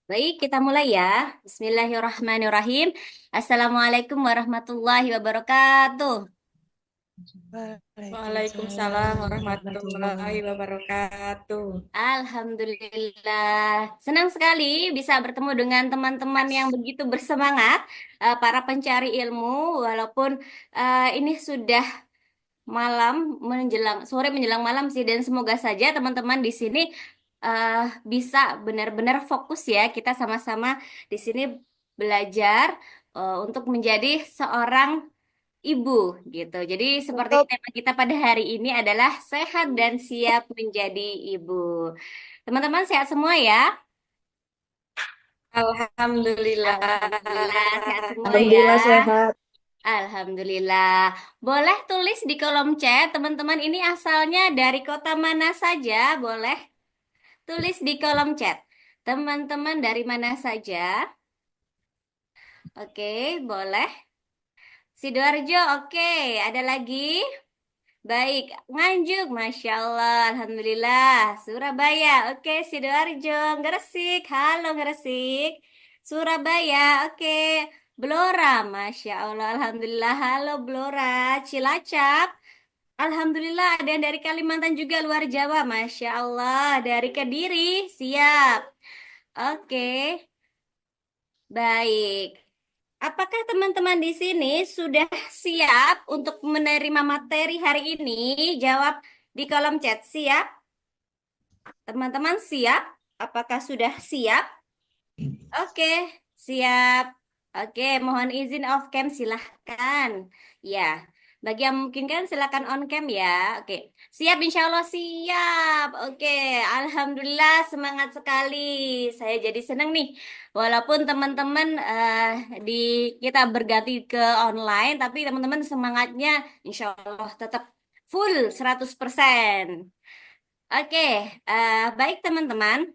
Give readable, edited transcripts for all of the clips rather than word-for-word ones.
Baik, kita mulai ya. Bismillahirrahmanirrahim. Assalamualaikum warahmatullahi wabarakatuh. Waalaikumsalam Waalaikumsalam warahmatullahi warahmatullahi wabarakatuh. Alhamdulillah. Senang sekali bisa bertemu dengan teman-teman yang begitu bersemangat, para pencari ilmu, walaupun ini sudah malam menjelang sore menjelang malam sih, dan semoga saja teman-teman di sini bisa benar-benar fokus ya. Kita sama-sama di sini belajar untuk menjadi seorang ibu gitu. Jadi seperti Untuk tema kita pada hari ini adalah sehat dan siap menjadi ibu. Teman-teman sehat semua ya? Alhamdulillah Alhamdulillah. sehat semua ya. Alhamdulillah sehat. Alhamdulillah. Boleh tulis di kolom chat teman-teman, ini asalnya dari kota mana saja? Boleh tulis di kolom chat. Teman-teman dari mana saja? Oke, boleh. Sidoarjo, oke. Ada lagi? Baik, Nganjuk, Masya Allah, Alhamdulillah. Surabaya, oke. Sidoarjo, Gresik, halo Gresik. Surabaya, oke. Blora, Masya Allah, Alhamdulillah, halo Blora. Cilacap, Alhamdulillah ada yang dari Kalimantan juga, luar Jawa, Masya Allah. Dari Kediri, siap. Oke, baik. Apakah teman-teman di sini sudah siap untuk menerima materi hari ini? Jawab di kolom chat. Siap? Teman-teman siap? Apakah sudah siap? Oke, siap. Oke, mohon izin off cam silahkan. Ya, bagi yang memungkinkan silakan on cam ya. Oke, siap insya Allah siap. Oke, Alhamdulillah semangat sekali. Saya jadi senang nih. Walaupun teman-teman di kita berganti ke online, tapi teman-teman semangatnya insya Allah tetap full 100%. Oke, baik teman-teman.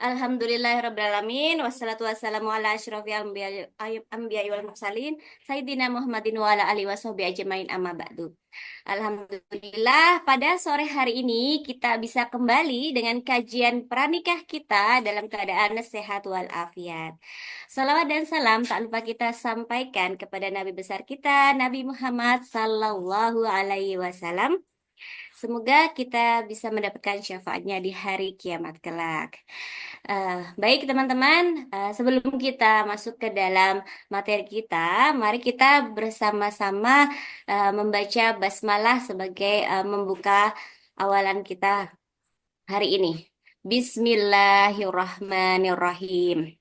Alhamdulillahirrabbilalamin. Wassalatu wassalamu ala asyrafil anbiya wal mursalin Sayyidina Muhammadin wa ala alihi washabihi ajmain amma ba'du. Alhamdulillah, pada sore hari ini kita bisa kembali dengan kajian pranikah kita dalam keadaan sehat walafiat. Salawat dan salam tak lupa kita sampaikan kepada Nabi besar kita, Nabi Muhammad sallallahu alaihi wasallam. Semoga kita bisa mendapatkan syafaatnya di hari kiamat kelak. Baik teman-teman, sebelum kita masuk ke dalam materi kita, mari kita bersama-sama membaca basmalah sebagai membuka awalan kita hari ini. Bismillahirrahmanirrahim.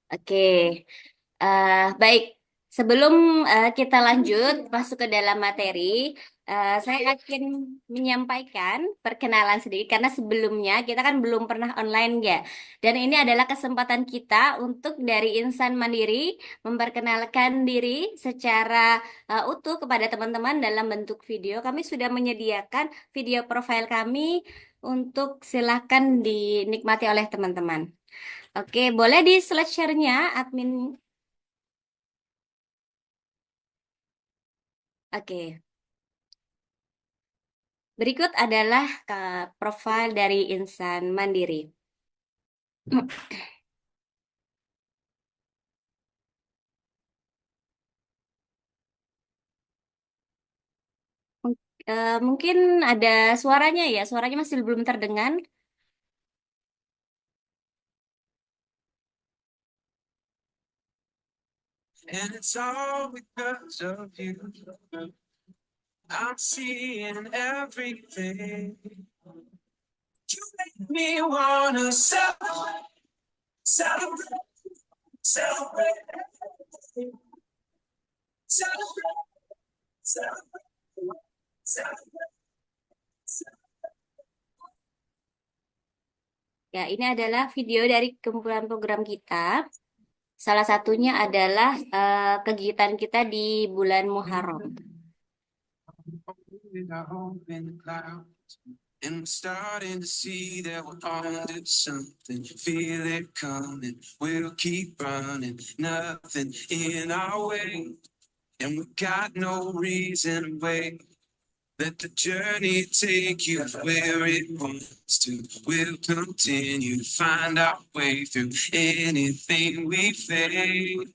Oke, baik. Sebelum kita lanjut masuk ke dalam materi, saya akan menyampaikan perkenalan sedikit karena sebelumnya kita kan belum pernah online ya. Dan ini adalah kesempatan kita untuk dari Insan Mandiri memperkenalkan diri secara utuh kepada teman-teman dalam bentuk video. Kami sudah menyediakan video profil kami untuk silakan dinikmati oleh teman-teman. Oke, boleh di slide share-nya, admin. Oke, berikut adalah profil dari Insan Mandiri. Mungkin ada suaranya ya, suaranya masih belum terdengar. And it's all because of you. I'm seeing everything. You make me wanna celebrate, celebrate, celebrate, celebrate, celebrate, celebrate. Ya, ini adalah video dari kumpulan program kita. Salah satunya adalah kegiatan kita di bulan Muharram. And we're starting to see that we're onto something. Feel it coming. We'll keep running. Nothing in our way. And we got no reason to wait. Let the journey take you where it wants to. We'll continue to find our way through anything we face.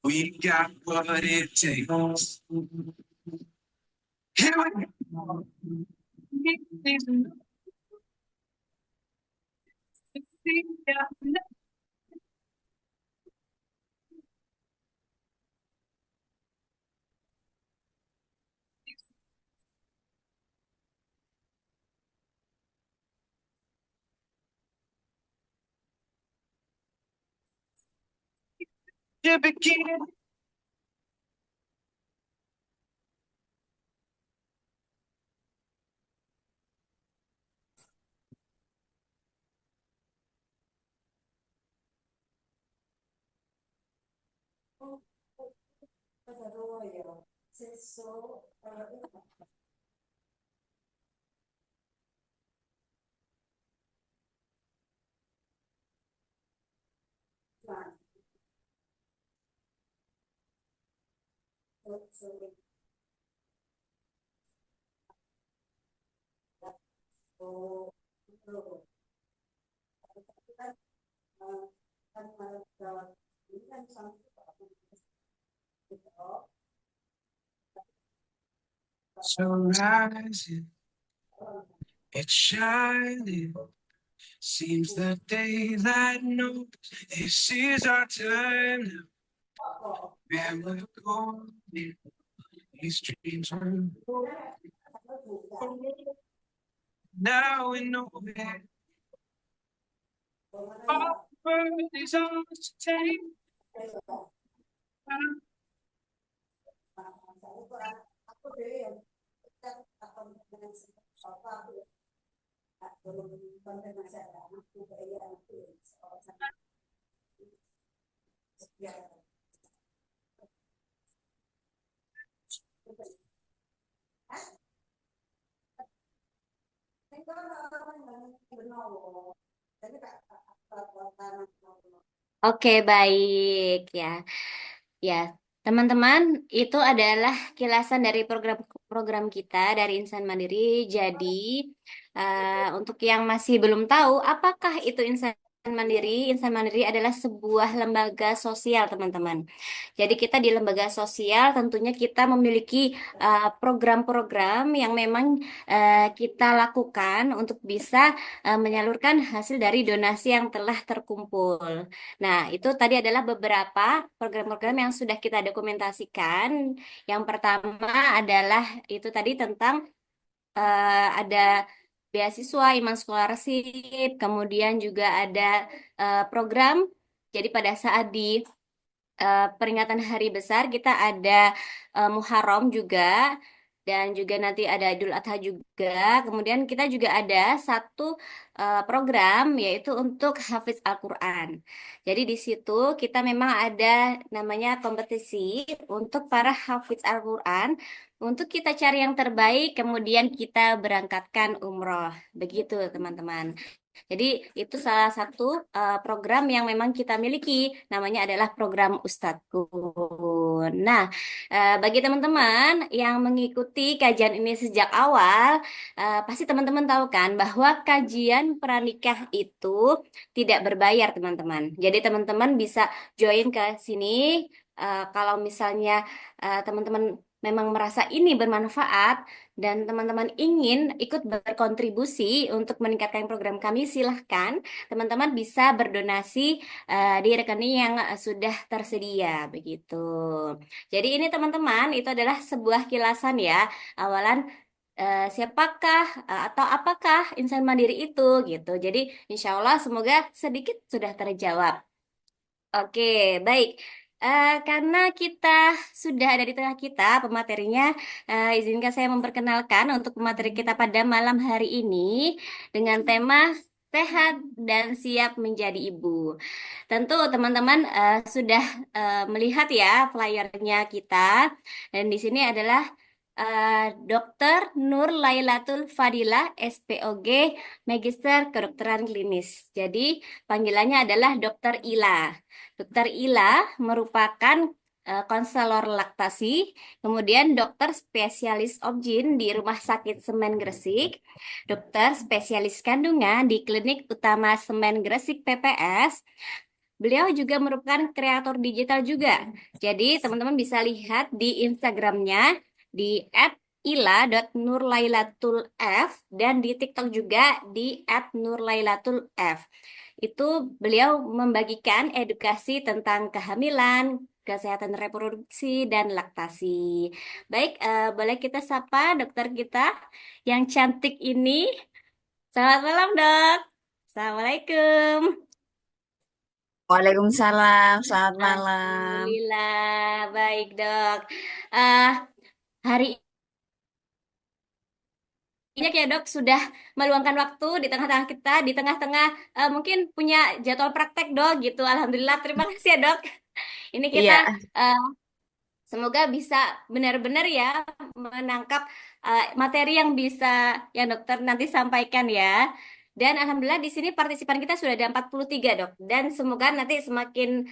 We got what it takes. Here we go. Begin. So rising, it's shining. Seems the daylight knows this is our time now. Where we're going, these dreams will go. Now we know that all the world is ours to take. Oke, baik ya. Ya, teman-teman, itu adalah kilasan dari program-program kita dari Insan Mandiri. Jadi, untuk yang masih belum tahu, apakah itu Insan Mandiri? Insan Mandiri adalah sebuah lembaga sosial, teman-teman. Jadi, kita di lembaga sosial tentunya kita memiliki program-program yang memang kita lakukan untuk bisa menyalurkan hasil dari donasi yang telah terkumpul. Nah, itu tadi adalah beberapa program-program yang sudah kita dokumentasikan. Yang pertama adalah itu tadi tentang ada beasiswa Iman Scholarship, kemudian juga ada program. Jadi pada saat di peringatan hari besar kita ada Muharram juga dan juga nanti ada Idul Adha juga. Kemudian kita juga ada satu program yaitu untuk Hafiz Al-Quran. Jadi di situ kita memang ada namanya kompetisi untuk para Hafiz Al-Quran untuk kita cari yang terbaik kemudian kita berangkatkan umroh. Begitu teman-teman. Jadi itu salah satu program yang memang kita miliki, namanya adalah program Ustadku. Nah, bagi teman-teman yang mengikuti kajian ini sejak awal, pasti teman-teman tahu kan bahwa kajian pranikah itu tidak berbayar, teman-teman. Jadi teman-teman bisa join ke sini kalau misalnya teman-teman memang merasa ini bermanfaat dan teman-teman ingin ikut berkontribusi untuk meningkatkan program kami, silahkan teman-teman bisa berdonasi di rekening yang sudah tersedia begitu. Jadi ini teman-teman itu adalah sebuah kilasan ya. Awalan siapakah atau apakah insan mandiri itu gitu. Jadi insya Allah semoga sedikit sudah terjawab. Oke, baik. Karena kita sudah ada di tengah kita pematerinya, izinkan saya memperkenalkan untuk pemateri kita pada malam hari ini dengan tema sehat dan siap menjadi ibu. Tentu teman-teman sudah melihat ya flyernya kita, dan di sini adalah Dr. Nur Lailatul Fadilah, SPOG, Magister Kedokteran Klinis. Jadi panggilannya adalah Dokter Ila. Dokter Ila merupakan konselor laktasi, kemudian dokter spesialis obgyn di Rumah Sakit Semen Gresik, dokter spesialis kandungan di Klinik Utama Semen Gresik PPS. Beliau juga merupakan kreator digital juga. Jadi teman-teman bisa lihat di Instagramnya di @ila.nurlailatulf dan di TikTok juga di @nurlailatulf. Itu beliau membagikan edukasi tentang kehamilan, kesehatan reproduksi, dan laktasi. Baik, boleh kita sapa dokter kita yang cantik ini. Selamat malam, Dok. Assalamualaikum. Waalaikumsalam, selamat malam. Alhamdulillah, baik, Dok. Eh, hari banyak ya dok sudah meluangkan waktu di tengah-tengah kita, di tengah-tengah mungkin punya jadwal praktek dok gitu. Alhamdulillah, terima kasih ya dok. Ini kita Iya, eh, semoga bisa benar-benar ya menangkap materi yang bisa yang dokter nanti sampaikan ya. Dan alhamdulillah di sini partisipan kita sudah ada 43 dok. Dan semoga nanti semakin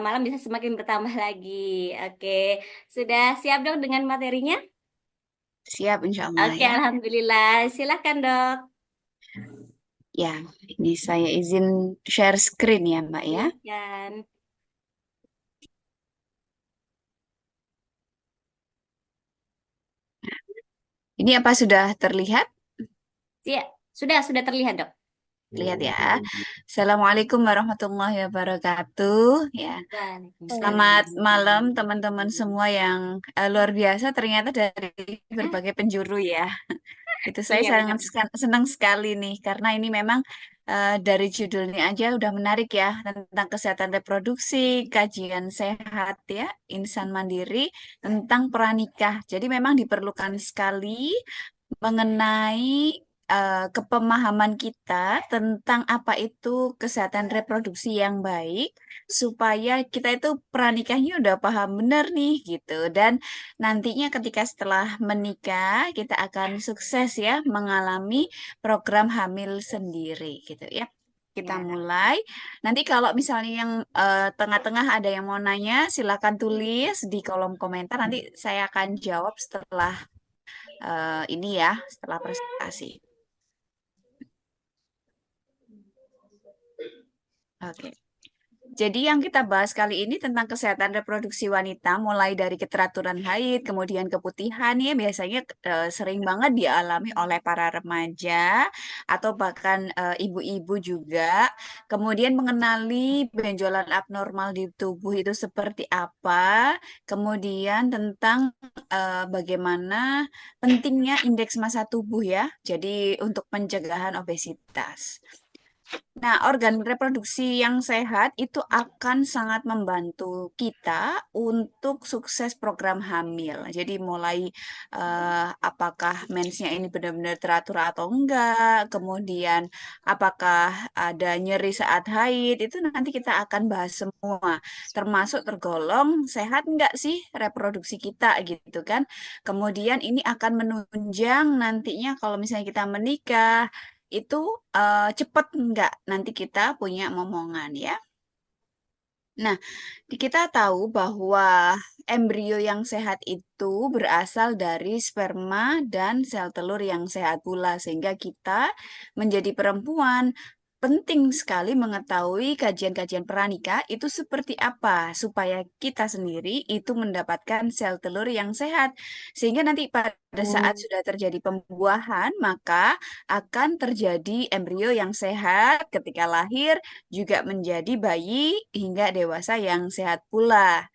malam bisa semakin bertambah lagi. Oke, sudah siap dok dengan materinya? siap insya Allah Oke, ya. alhamdulillah. Silakan dok. Ya, ini saya izin share screen ya Mbak ya. Silakan. Ini apa sudah terlihat? Ya, sudah terlihat, Dok. Lihat ya. Assalamualaikum warahmatullahi wabarakatuh. Ya, Waalaikumsalam. selamat malam teman-teman semua yang luar biasa ternyata dari berbagai penjuru ya. Itu saya Iya, sangat benar. senang sekali nih karena ini memang dari judulnya aja udah menarik ya tentang kesehatan reproduksi, kajian sehat ya, insan mandiri tentang pranikah. Jadi memang diperlukan sekali mengenai kepemahaman kita tentang apa itu kesehatan reproduksi yang baik supaya kita itu pranikahnya udah paham benar nih gitu dan nantinya ketika setelah menikah kita akan sukses ya mengalami program hamil sendiri gitu ya. Kita Ya. mulai. Nanti kalau misalnya yang tengah-tengah ada yang mau nanya, silakan tulis di kolom komentar. Nanti saya akan jawab setelah ini ya, setelah presentasi. Oke. Jadi yang kita bahas kali ini tentang kesehatan reproduksi wanita, mulai dari keteraturan haid, kemudian keputihan ya biasanya sering banget dialami oleh para remaja atau bahkan ibu-ibu juga. Kemudian mengenali benjolan abnormal di tubuh itu seperti apa. Kemudian tentang bagaimana pentingnya indeks massa tubuh ya. Jadi untuk pencegahan obesitas. Nah, organ reproduksi yang sehat itu akan sangat membantu kita untuk sukses program hamil. Jadi mulai apakah mensnya ini benar-benar teratur atau enggak, kemudian apakah ada nyeri saat haid, itu nanti kita akan bahas semua. Termasuk tergolong sehat enggak sih reproduksi kita gitu kan. Kemudian ini akan menunjang nantinya kalau misalnya kita menikah itu cepet nggak nanti kita punya momongan ya. Nah, kita tahu bahwa embrio yang sehat itu berasal dari sperma dan sel telur yang sehat pula, sehingga kita menjadi perempuan penting sekali mengetahui kajian-kajian pranikah itu seperti apa, supaya kita sendiri itu mendapatkan sel telur yang sehat, sehingga nanti pada saat sudah terjadi pembuahan, maka akan terjadi embrio yang sehat ketika lahir juga menjadi bayi hingga dewasa yang sehat pula.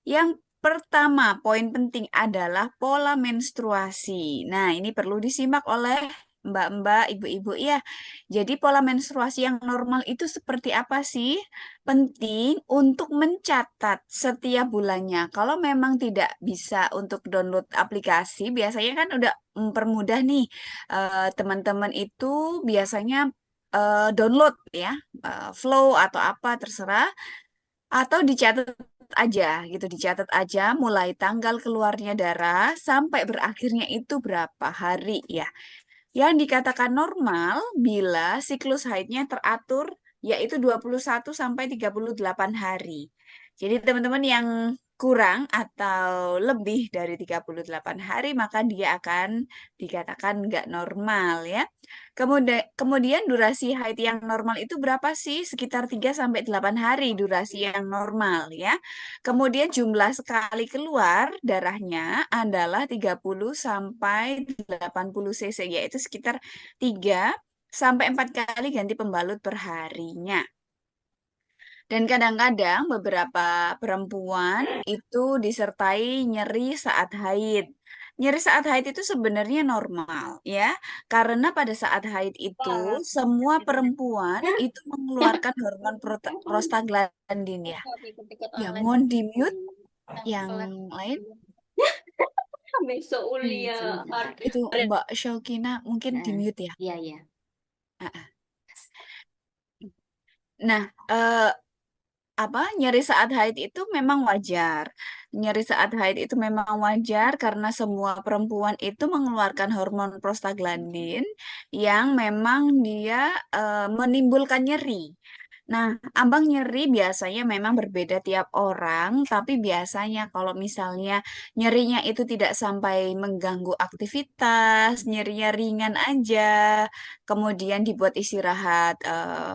Yang pertama, poin penting adalah pola menstruasi. Nah, ini perlu disimak oleh mbak-mbak, ibu-ibu ya. Jadi pola menstruasi yang normal itu seperti apa sih? Penting untuk mencatat setiap bulannya. Kalau memang tidak bisa untuk download aplikasi, biasanya kan udah mempermudah nih. Teman-teman itu biasanya download ya, Flow atau apa terserah atau dicatat aja gitu, dicatat aja mulai tanggal keluarnya darah sampai berakhirnya itu berapa hari ya. Yang dikatakan normal bila siklus haidnya teratur yaitu 21 sampai 38 hari. Jadi teman-teman yang kurang atau lebih dari 38 hari, maka dia akan dikatakan nggak normal ya. Kemudian durasi haid yang normal itu berapa sih? Sekitar 3 sampai 8 hari durasi yang normal ya. Kemudian jumlah sekali keluar darahnya adalah 30 sampai 80 cc, yaitu sekitar 3 sampai 4 kali ganti pembalut per harinya. Dan kadang-kadang beberapa perempuan itu disertai nyeri saat haid. Nyeri saat haid itu sebenarnya normal ya, karena pada saat haid itu semua perempuan itu mengeluarkan hormon prostaglandin ya. Ikut-ikut Ya, online mohon di mute yang kelas lain. besok Ulia Sebentar. Itu Mbak Syokina mungkin di mute ya. iya iya. Ah, ah. Nah, nyeri saat haid itu memang wajar. Nyeri saat haid itu memang wajar karena semua perempuan itu mengeluarkan hormon prostaglandin yang memang dia menimbulkan nyeri. Nah, ambang nyeri biasanya memang berbeda tiap orang, tapi biasanya kalau misalnya nyerinya itu tidak sampai mengganggu aktivitas, nyerinya ringan aja, kemudian dibuat istirahat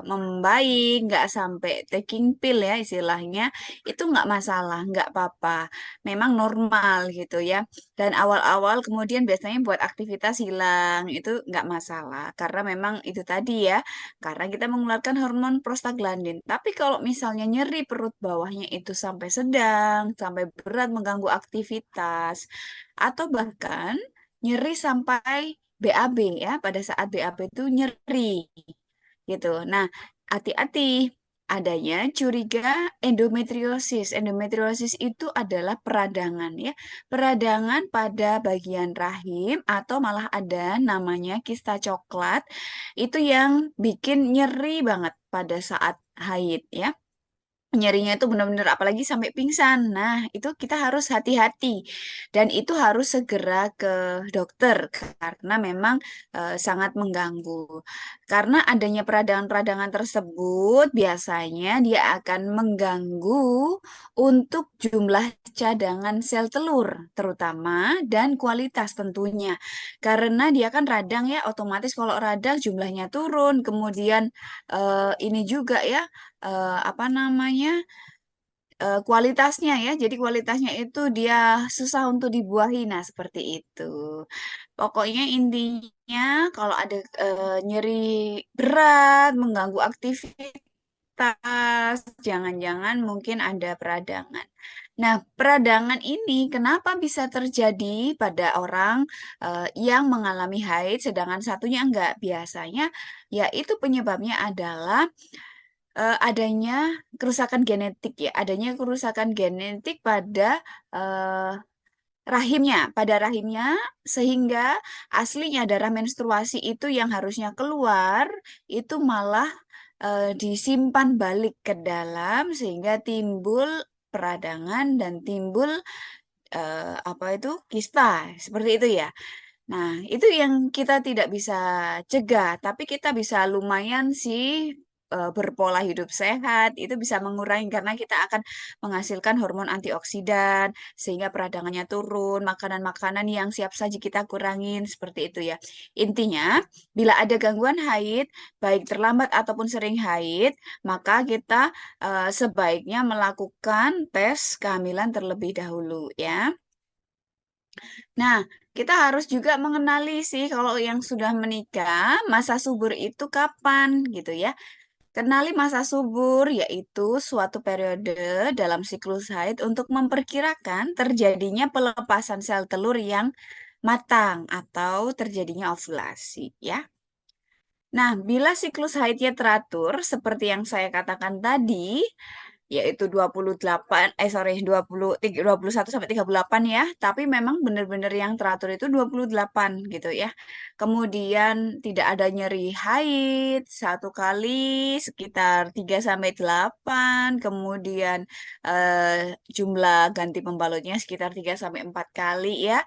membaik, nggak sampai taking pill ya istilahnya, itu nggak masalah, nggak apa-apa, memang normal gitu ya. Dan awal-awal kemudian biasanya buat aktivitas hilang, itu nggak masalah, karena memang itu tadi ya, karena kita mengeluarkan hormon prostaglandin. Tapi kalau misalnya nyeri perut bawahnya itu sampai sedang, sampai berat mengganggu aktivitas, atau bahkan nyeri sampai BAB ya, pada saat BAB itu nyeri gitu. Nah, hati-hati adanya curiga endometriosis. Endometriosis itu adalah peradangan ya. Peradangan pada bagian rahim atau malah ada namanya kista coklat. Itu yang bikin nyeri banget pada saat haid ya. Nyerinya itu benar-benar apalagi sampai pingsan. Nah, itu kita harus hati-hati dan itu harus segera ke dokter karena memang sangat mengganggu. Karena adanya peradangan-peradangan tersebut biasanya dia akan mengganggu untuk jumlah cadangan sel telur terutama dan kualitas tentunya. Karena dia kan radang ya, otomatis kalau radang jumlahnya turun. Kemudian ini juga ya apa namanya kualitasnya ya. Jadi kualitasnya itu dia susah untuk dibuahi. Nah, seperti itu. Pokoknya intinya kalau ada nyeri berat, mengganggu aktivitas, jangan-jangan mungkin ada peradangan. Nah, peradangan ini kenapa bisa terjadi pada orang yang mengalami haid, sedangkan satunya enggak? Biasanya, ya itu penyebabnya adalah adanya kerusakan genetik ya, adanya kerusakan genetik eh, pada rahimnya sehingga aslinya darah menstruasi itu yang harusnya keluar itu malah disimpan balik ke dalam sehingga timbul peradangan dan timbul apa itu kista seperti itu ya. Nah, itu yang kita tidak bisa cegah, tapi kita bisa lumayan sih berpola hidup sehat, itu bisa mengurangi karena kita akan menghasilkan hormon antioksidan sehingga peradangannya turun, makanan-makanan yang siap saji kita kurangin seperti itu ya. Intinya, bila ada gangguan haid, baik terlambat ataupun sering haid, maka kita sebaiknya melakukan tes kehamilan terlebih dahulu ya. Nah, kita harus juga mengenali sih kalau yang sudah menikah, masa subur itu kapan gitu ya. Kenali masa subur yaitu suatu periode dalam siklus haid untuk memperkirakan terjadinya pelepasan sel telur yang matang atau terjadinya ovulasi ya. Nah, bila siklus haidnya teratur seperti yang saya katakan tadi, yaitu 28 21 sampai 38 ya, tapi memang benar-benar yang teratur itu 28 gitu ya. Kemudian tidak ada nyeri haid satu kali sekitar 3 sampai 8, kemudian jumlah ganti pembalutnya sekitar 3 sampai 4 kali ya.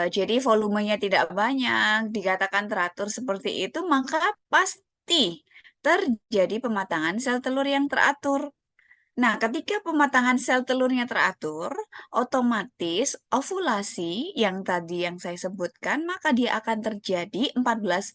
Jadi volumenya tidak banyak, dikatakan teratur seperti itu, maka pasti terjadi pematangan sel telur yang teratur. Nah, ketika pematangan sel telurnya teratur, otomatis ovulasi yang tadi yang saya sebutkan, maka dia akan terjadi 14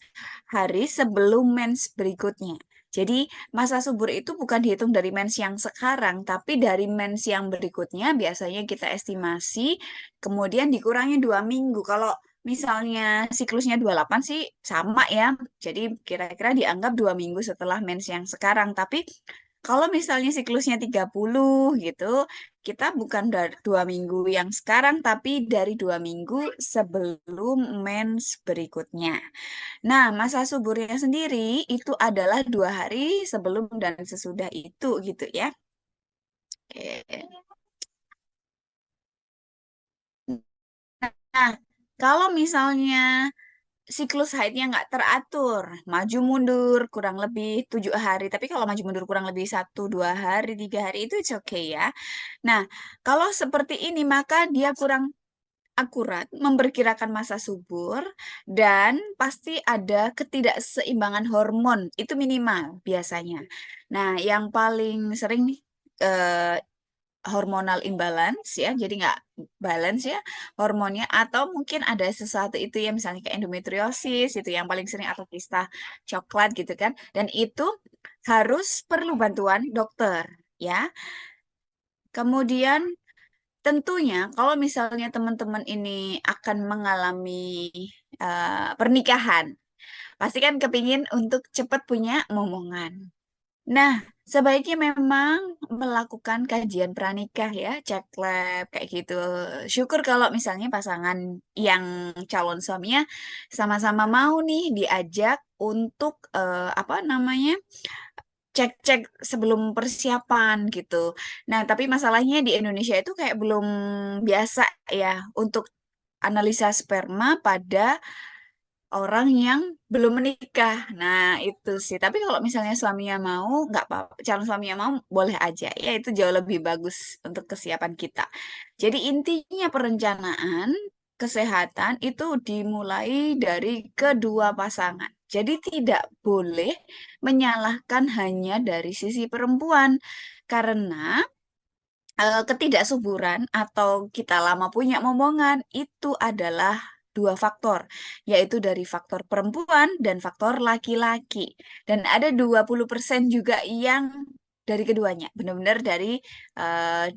hari sebelum mens berikutnya. Jadi, masa subur itu bukan dihitung dari mens yang sekarang, tapi dari mens yang berikutnya biasanya kita estimasi, kemudian dikurangi 2 minggu. Kalau misalnya siklusnya 28 sih sama ya, jadi kira-kira dianggap 2 minggu setelah mens yang sekarang. Tapi kalau misalnya siklusnya 30 gitu, kita bukan dari 2 minggu yang sekarang, tapi dari 2 minggu sebelum mens berikutnya. Nah, masa suburnya sendiri itu adalah 2 hari sebelum dan sesudah itu gitu ya. Oke. Nah, kalau misalnya siklus haidnya nggak teratur, maju mundur kurang lebih 7 hari. Tapi kalau maju mundur kurang lebih 1, 2 hari, 3 hari itu it's okay ya. Nah, kalau seperti ini maka dia kurang akurat memperkirakan masa subur dan pasti ada ketidakseimbangan hormon itu minimal biasanya. Nah, yang paling sering eh, hormonal imbalance ya, jadi nggak balance ya hormonnya atau mungkin ada sesuatu itu ya misalnya kayak endometriosis itu yang paling sering atau kista coklat gitu kan dan itu harus perlu bantuan dokter ya. Kemudian tentunya kalau misalnya teman-teman ini akan mengalami pernikahan, pasti kan kepingin untuk cepat punya momongan. Nah, sebaiknya memang melakukan kajian pranikah ya, cek lab kayak gitu. Syukur kalau misalnya pasangan yang calon suaminya sama-sama mau nih diajak untuk apa namanya? Cek-cek sebelum persiapan gitu. Nah, tapi masalahnya di Indonesia itu kayak belum biasa ya untuk analisa sperma pada orang yang belum menikah. Nah, itu sih. Tapi kalau misalnya suaminya mau, nggak apa-apa. Calon suaminya mau, boleh aja. Ya, itu jauh lebih bagus untuk kesiapan kita. Jadi intinya perencanaan kesehatan itu dimulai dari kedua pasangan. Jadi tidak boleh menyalahkan hanya dari sisi perempuan. Karena ketidaksuburan atau kita lama punya momongan itu adalah dua faktor, yaitu dari faktor perempuan dan faktor laki-laki. Dan ada 20% juga yang dari keduanya, benar-benar dari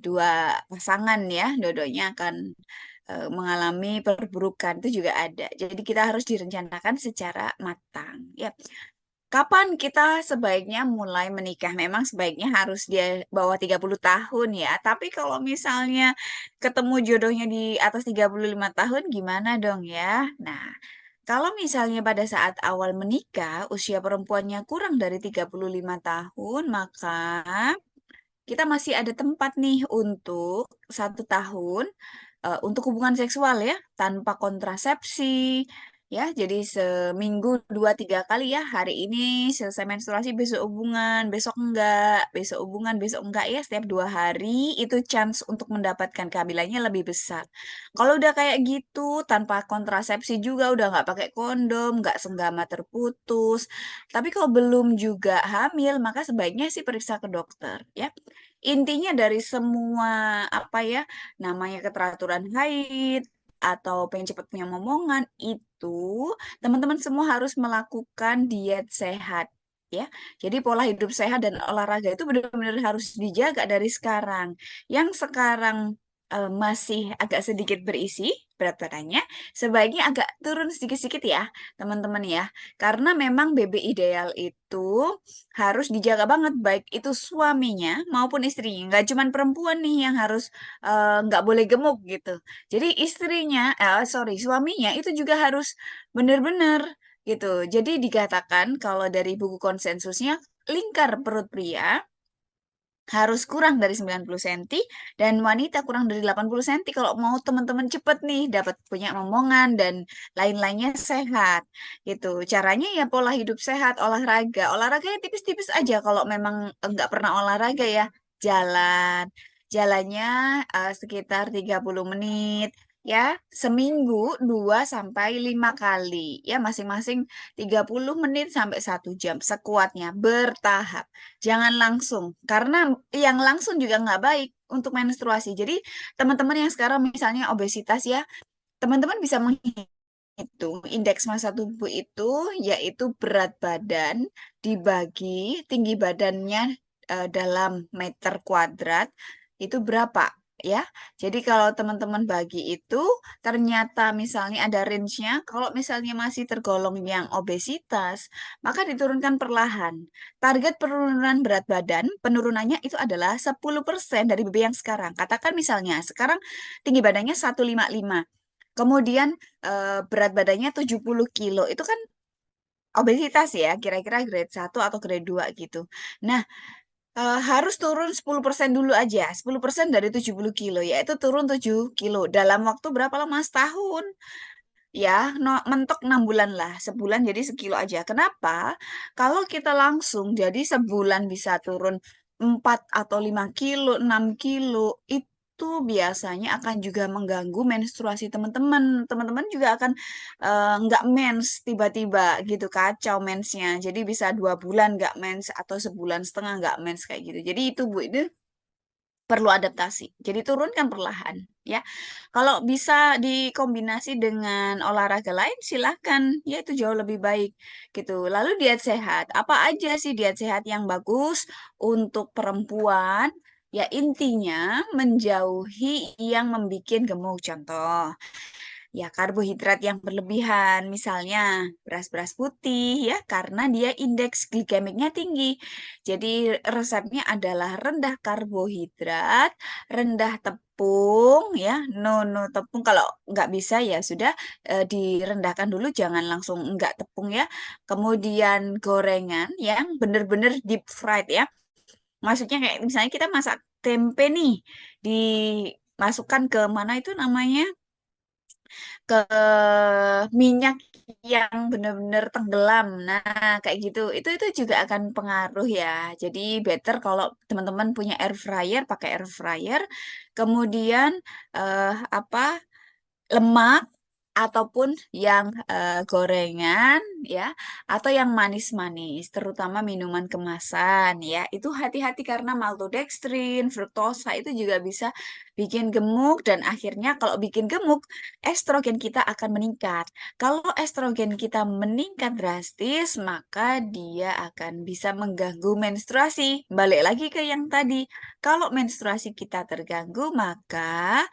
dua pasangan ya, dua-duanya akan mengalami perburukan itu juga ada. Jadi kita harus direncanakan secara matang. Ya, kapan kita sebaiknya mulai menikah? Memang sebaiknya harus dia bawah 30 tahun ya. Tapi kalau misalnya ketemu jodohnya di atas 35 tahun gimana dong ya? Nah, kalau misalnya pada saat awal menikah usia perempuannya kurang dari 35 tahun, maka kita masih ada tempat nih untuk 1 tahun untuk hubungan seksual ya, tanpa kontrasepsi. Ya, jadi seminggu 2, 3 kali ya. Hari ini selesai menstruasi, besok hubungan, besok hubungan, besok enggak ya. Setiap 2 hari itu chance untuk mendapatkan kehamilannya lebih besar. Kalau udah kayak gitu, tanpa kontrasepsi juga, udah nggak pakai kondom, nggak senggama terputus. Tapi kalau belum juga hamil, maka sebaiknya sih periksa ke dokter ya. Intinya dari semua apa ya namanya keteraturan haid atau pengen cepat punya momongan itu teman-teman semua harus melakukan diet sehat ya. Jadi pola hidup sehat dan olahraga itu benar-benar harus dijaga dari sekarang. Yang sekarang masih agak sedikit berisi berat badannya, sebaiknya agak turun sedikit-sedikit ya, teman-teman ya. Karena memang BB ideal itu harus dijaga banget baik itu suaminya maupun istrinya nggak cuman perempuan nih yang harus nggak boleh gemuk gitu jadi istrinya sorry suaminya itu juga harus bener-bener gitu jadi dikatakan kalau dari buku konsensusnya lingkar perut pria harus kurang dari 90 cm dan wanita kurang dari 80 cm kalau mau teman-teman cepet nih dapat punya momongan dan lain-lainnya sehat gitu. Caranya ya pola hidup sehat, olahraga. Olahraganya tipis-tipis aja kalau memang enggak pernah olahraga ya. Jalan. Jalannya sekitar 30 menit. ya, seminggu 2 sampai 5 kali, ya masing-masing 30 menit sampai 1 jam sekuatnya, bertahap. Jangan langsung, karena yang langsung juga nggak baik untuk menstruasi. Jadi teman-teman yang sekarang misalnya obesitas ya, teman-teman bisa menghitung indeks massa tubuh itu, yaitu berat badan dibagi tinggi badannya dalam meter kuadrat, itu berapa ya. Jadi kalau teman-teman bagi itu, ternyata misalnya ada range-nya, kalau misalnya masih tergolong yang obesitas, maka diturunkan perlahan. Target penurunan berat badan, penurunannya itu adalah 10% dari BB yang sekarang. Katakan misalnya, sekarang tinggi badannya 155. Kemudian berat badannya 70 kilo. Itu kan obesitas ya, kira-kira grade 1 atau grade 2 gitu. Nah, harus turun 10% dulu aja. 10% dari 70 kilo, yaitu turun 7 kilo. Dalam waktu berapa lama? Setahun. Ya, no, mentok 6 bulan lah. Sebulan jadi sekilo aja. Kenapa? Kalau kita langsung jadi sebulan bisa turun 4 atau 5 kilo, 6 kilo, itu biasanya akan juga mengganggu menstruasi teman-teman. Teman-teman juga akan nggak mens tiba-tiba gitu, kacau mensnya. Jadi bisa 2 bulan nggak mens atau sebulan setengah nggak mens kayak gitu. Jadi itu Bu, itu perlu adaptasi. Jadi turunkan perlahan ya. Kalau bisa dikombinasi dengan olahraga lain silahkan, ya itu jauh lebih baik gitu. Lalu diet sehat. Apa aja sih diet sehat yang bagus untuk perempuan? Ya intinya menjauhi yang membuat gemuk. Contoh, ya, karbohidrat yang berlebihan, misalnya beras-beras putih ya, karena dia indeks glikemiknya tinggi. Jadi resepnya adalah rendah karbohidrat, rendah tepung ya, no tepung. Kalau nggak bisa ya sudah, direndahkan dulu, jangan langsung nggak tepung ya. Kemudian gorengan yang benar-benar deep fried ya. Maksudnya kayak misalnya kita masak tempe nih, dimasukkan ke mana itu namanya, ke minyak yang benar-benar tenggelam. Nah, kayak gitu. Itu juga akan pengaruh ya. Jadi better kalau teman-teman punya air fryer, pakai air fryer. Kemudian apa? Lemak ataupun yang gorengan ya, atau yang manis-manis, terutama minuman kemasan ya. Itu hati-hati karena maltodextrin, fruktosa itu juga bisa bikin gemuk, dan akhirnya kalau bikin gemuk, estrogen kita akan meningkat. Kalau estrogen kita meningkat drastis, maka dia akan bisa mengganggu menstruasi. Balik lagi ke yang tadi, kalau menstruasi kita terganggu, maka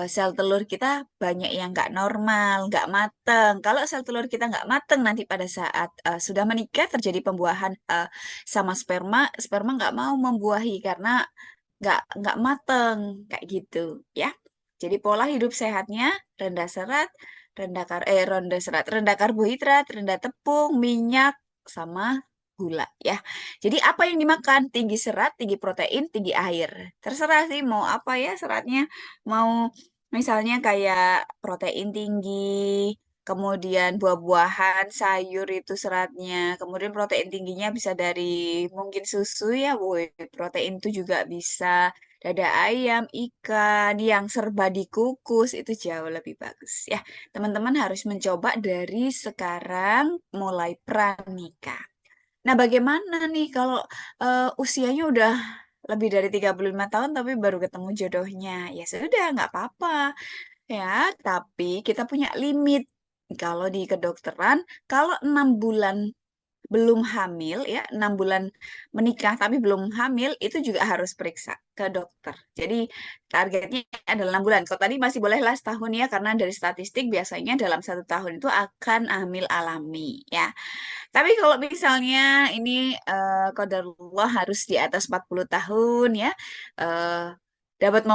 sel telur kita banyak yang nggak normal, nggak mateng. Kalau sel telur kita nggak mateng, nanti pada saat sudah menikah terjadi pembuahan sama sperma, sperma nggak mau membuahi karena nggak mateng kayak gitu ya. Jadi pola hidup sehatnya rendah serat, rendah serat, rendah karbohidrat, rendah tepung, minyak, sama gula ya. Jadi apa yang dimakan? Tinggi serat, tinggi protein, tinggi air. Terserah sih mau apa ya seratnya. Mau misalnya kayak protein tinggi, kemudian buah-buahan, sayur itu seratnya, kemudian protein tingginya bisa dari mungkin susu ya, woi, protein itu juga bisa. Dada ayam, ikan yang serba dikukus itu jauh lebih bagus ya. Teman-teman harus mencoba dari sekarang mulai pranikah. Nah, bagaimana nih kalau usianya udah lebih dari 35 tahun tapi baru ketemu jodohnya? Ya sudah, nggak apa-apa ya, tapi kita punya limit. Kalau di kedokteran, kalau 6 bulan belum hamil ya, 6 bulan menikah tapi belum hamil, itu juga harus periksa ke dokter. Jadi targetnya adalah 6 bulan. Kalau tadi masih bolehlah setahun ya, karena dari statistik biasanya dalam 1 tahun itu akan hamil alami ya. Tapi kalau misalnya ini qadarullah harus di atas 40 tahun ya, eh, dapat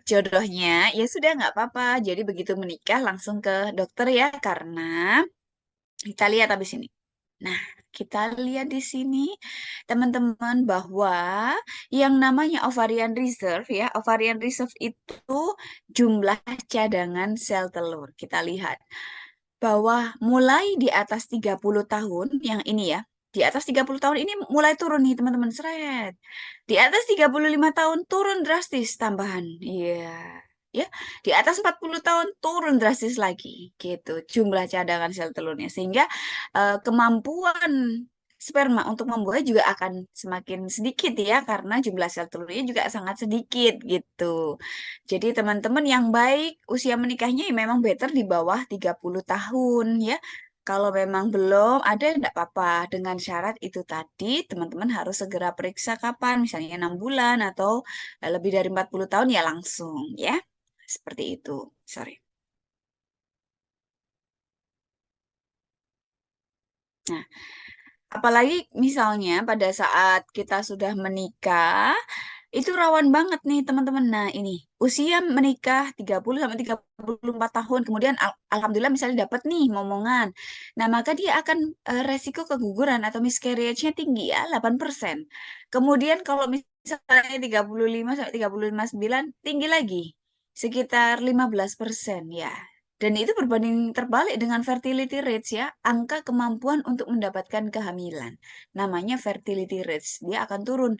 jodohnya, ya sudah nggak apa-apa. Jadi begitu menikah langsung ke dokter ya, karena kita lihat habis ini. Nah, kita lihat di sini teman-teman bahwa yang namanya ovarian reserve ya, ovarian reserve itu jumlah cadangan sel telur. Kita lihat bahwa mulai di atas 30 tahun yang ini ya, di atas 30 tahun ini mulai turun nih teman-teman, seret. Di atas 35 tahun turun drastis tambahan. Iya. ya. Di atas 40 tahun turun drastis lagi gitu jumlah cadangan sel telurnya, sehingga kemampuan sperma untuk membuah juga akan semakin sedikit ya, karena jumlah sel telurnya juga sangat sedikit gitu. Jadi teman-teman yang baik usia menikahnya ya memang better di bawah 30 tahun ya. Kalau memang belum ada, enggak apa-apa. Dengan syarat itu tadi, teman-teman harus segera periksa kapan, misalnya 6 bulan atau lebih dari 40 tahun ya langsung ya. Seperti itu. Sorry. Nah, apalagi misalnya pada saat kita sudah menikah, itu rawan banget nih teman-teman. Nah, ini usia menikah 30 sampai 34 tahun. Kemudian alhamdulillah misalnya dapat nih momongan. Nah, maka dia akan resiko keguguran atau miscarriage-nya tinggi ya, 8%. Kemudian kalau misalnya 35 sampai 39 tinggi lagi sekitar 15% ya. Dan itu berbanding terbalik dengan fertility rates ya, angka kemampuan untuk mendapatkan kehamilan. Namanya fertility rates. Dia akan turun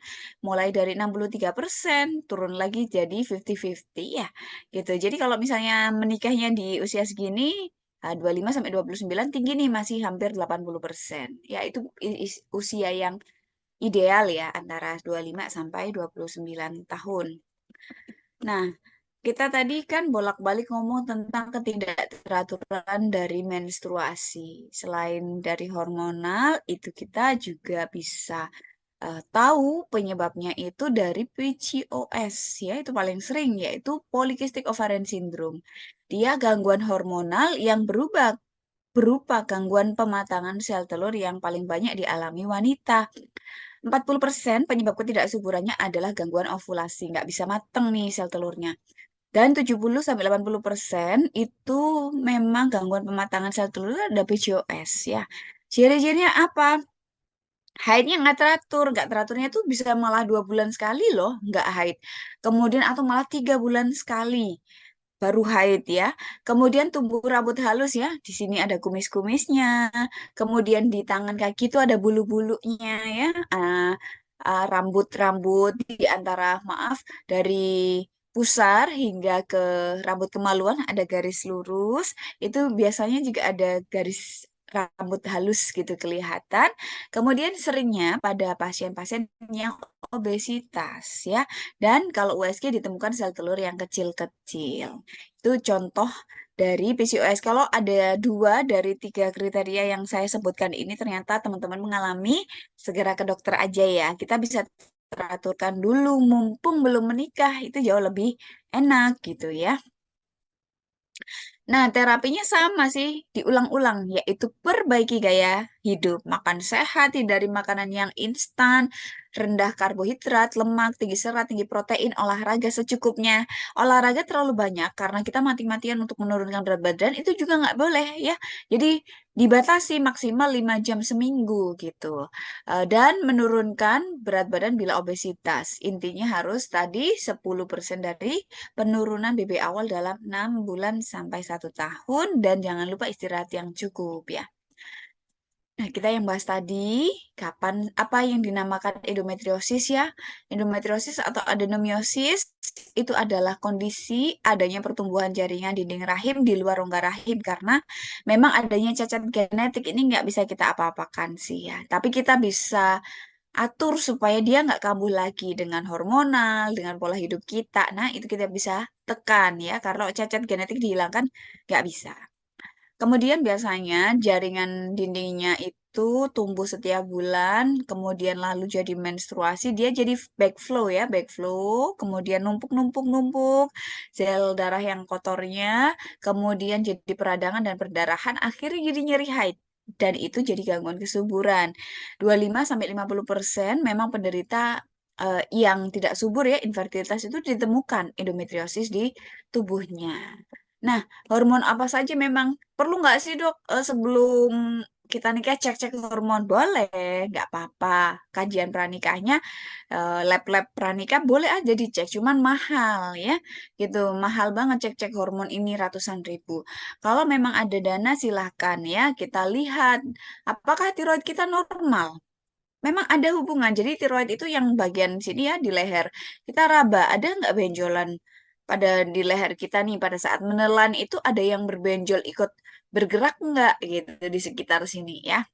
mulai dari 63% turun lagi jadi 50-50 ya. Gitu. Jadi kalau misalnya menikahnya di usia segini 25 sampai 29 tinggi nih masih hampir 80%. Ya itu usia yang ideal ya antara 25 sampai 29 tahun. Nah, kita tadi kan bolak-balik ngomong tentang ketidakteraturan dari menstruasi. Selain dari hormonal, itu kita juga bisa tahu penyebabnya itu dari PCOS ya, itu paling sering yaitu Polycystic Ovarian Syndrome. Dia gangguan hormonal yang berubah berupa gangguan pematangan sel telur yang paling banyak dialami wanita. 40% penyebab ketidaksuburannya adalah gangguan ovulasi, nggak bisa mateng nih sel telurnya. Dan 70-80% itu memang gangguan pematangan sel telur ada PCOS ya. Ciri-cirinya apa? Haidnya nggak teratur, nggak teraturnya tuh bisa malah 2 bulan sekali loh, nggak haid. Kemudian atau malah 3 bulan sekali baru haid ya. Kemudian tumbuh rambut halus ya, di sini ada kumis-kumisnya. Kemudian di tangan kaki itu ada bulu-bulunya ya. Rambut-rambut di antara maaf dari pusar hingga ke rambut kemaluan ada garis lurus. Itu biasanya juga ada garis rambut halus gitu kelihatan. Kemudian seringnya pada pasien-pasien yang obesitas ya. Dan kalau USG ditemukan sel telur yang kecil-kecil. Itu contoh dari PCOS. Kalau ada 2 dari 3 kriteria yang saya sebutkan ini ternyata teman-teman mengalami, segera ke dokter aja ya. Kita bisa teraturkan dulu mumpung belum menikah. Itu jauh lebih enak gitu ya. Nah, terapinya sama sih, diulang-ulang, yaitu perbaiki gaya hidup, makan sehat, hindari makanan yang instan, rendah karbohidrat, lemak, tinggi serat, tinggi protein, olahraga secukupnya. Olahraga terlalu banyak karena kita mati-matian untuk menurunkan berat badan, itu juga nggak boleh ya. Jadi dibatasi maksimal 5 jam seminggu gitu. Dan menurunkan berat badan bila obesitas. Intinya harus tadi 10% dari penurunan BB awal dalam 6 bulan sampai 1 tahun dan jangan lupa istirahat yang cukup ya. Nah, kita yang bahas tadi, kapan apa yang dinamakan endometriosis ya? Endometriosis atau adenomiosis itu adalah kondisi adanya pertumbuhan jaringan dinding rahim di luar rongga rahim karena memang adanya cacat genetik ini nggak bisa kita apa-apakan sih ya. Tapi kita bisa atur supaya dia nggak kambuh lagi dengan hormonal, dengan pola hidup kita. Nah, itu kita bisa tekan ya, karena cacat genetik dihilangkan nggak bisa. Kemudian biasanya jaringan dindingnya itu tumbuh setiap bulan, kemudian lalu jadi menstruasi, dia jadi backflow ya, backflow, kemudian numpuk-numpuk-numpuk, sel darah yang kotornya, kemudian jadi peradangan dan perdarahan, akhirnya jadi nyeri haid. Dan itu jadi gangguan kesuburan. 25-50% memang penderita yang tidak subur ya, infertilitas itu ditemukan endometriosis di tubuhnya. Nah, hormon apa saja memang perlu nggak sih dok sebelum kita nikah cek-cek hormon? Boleh, nggak apa-apa. Kajian pranikahnya, lab-lab pranikah boleh aja dicek, cuman mahal ya, gitu. Mahal banget cek-cek hormon ini ratusan ribu. Kalau memang ada dana silahkan ya, kita lihat apakah tiroid kita normal. Memang ada hubungan. Jadi tiroid itu yang bagian sini ya di leher. Kita raba, ada nggak benjolan pada di leher kita nih pada saat menelan itu ada yang berbenjol ikut bergerak nggak gitu di sekitar sini ya.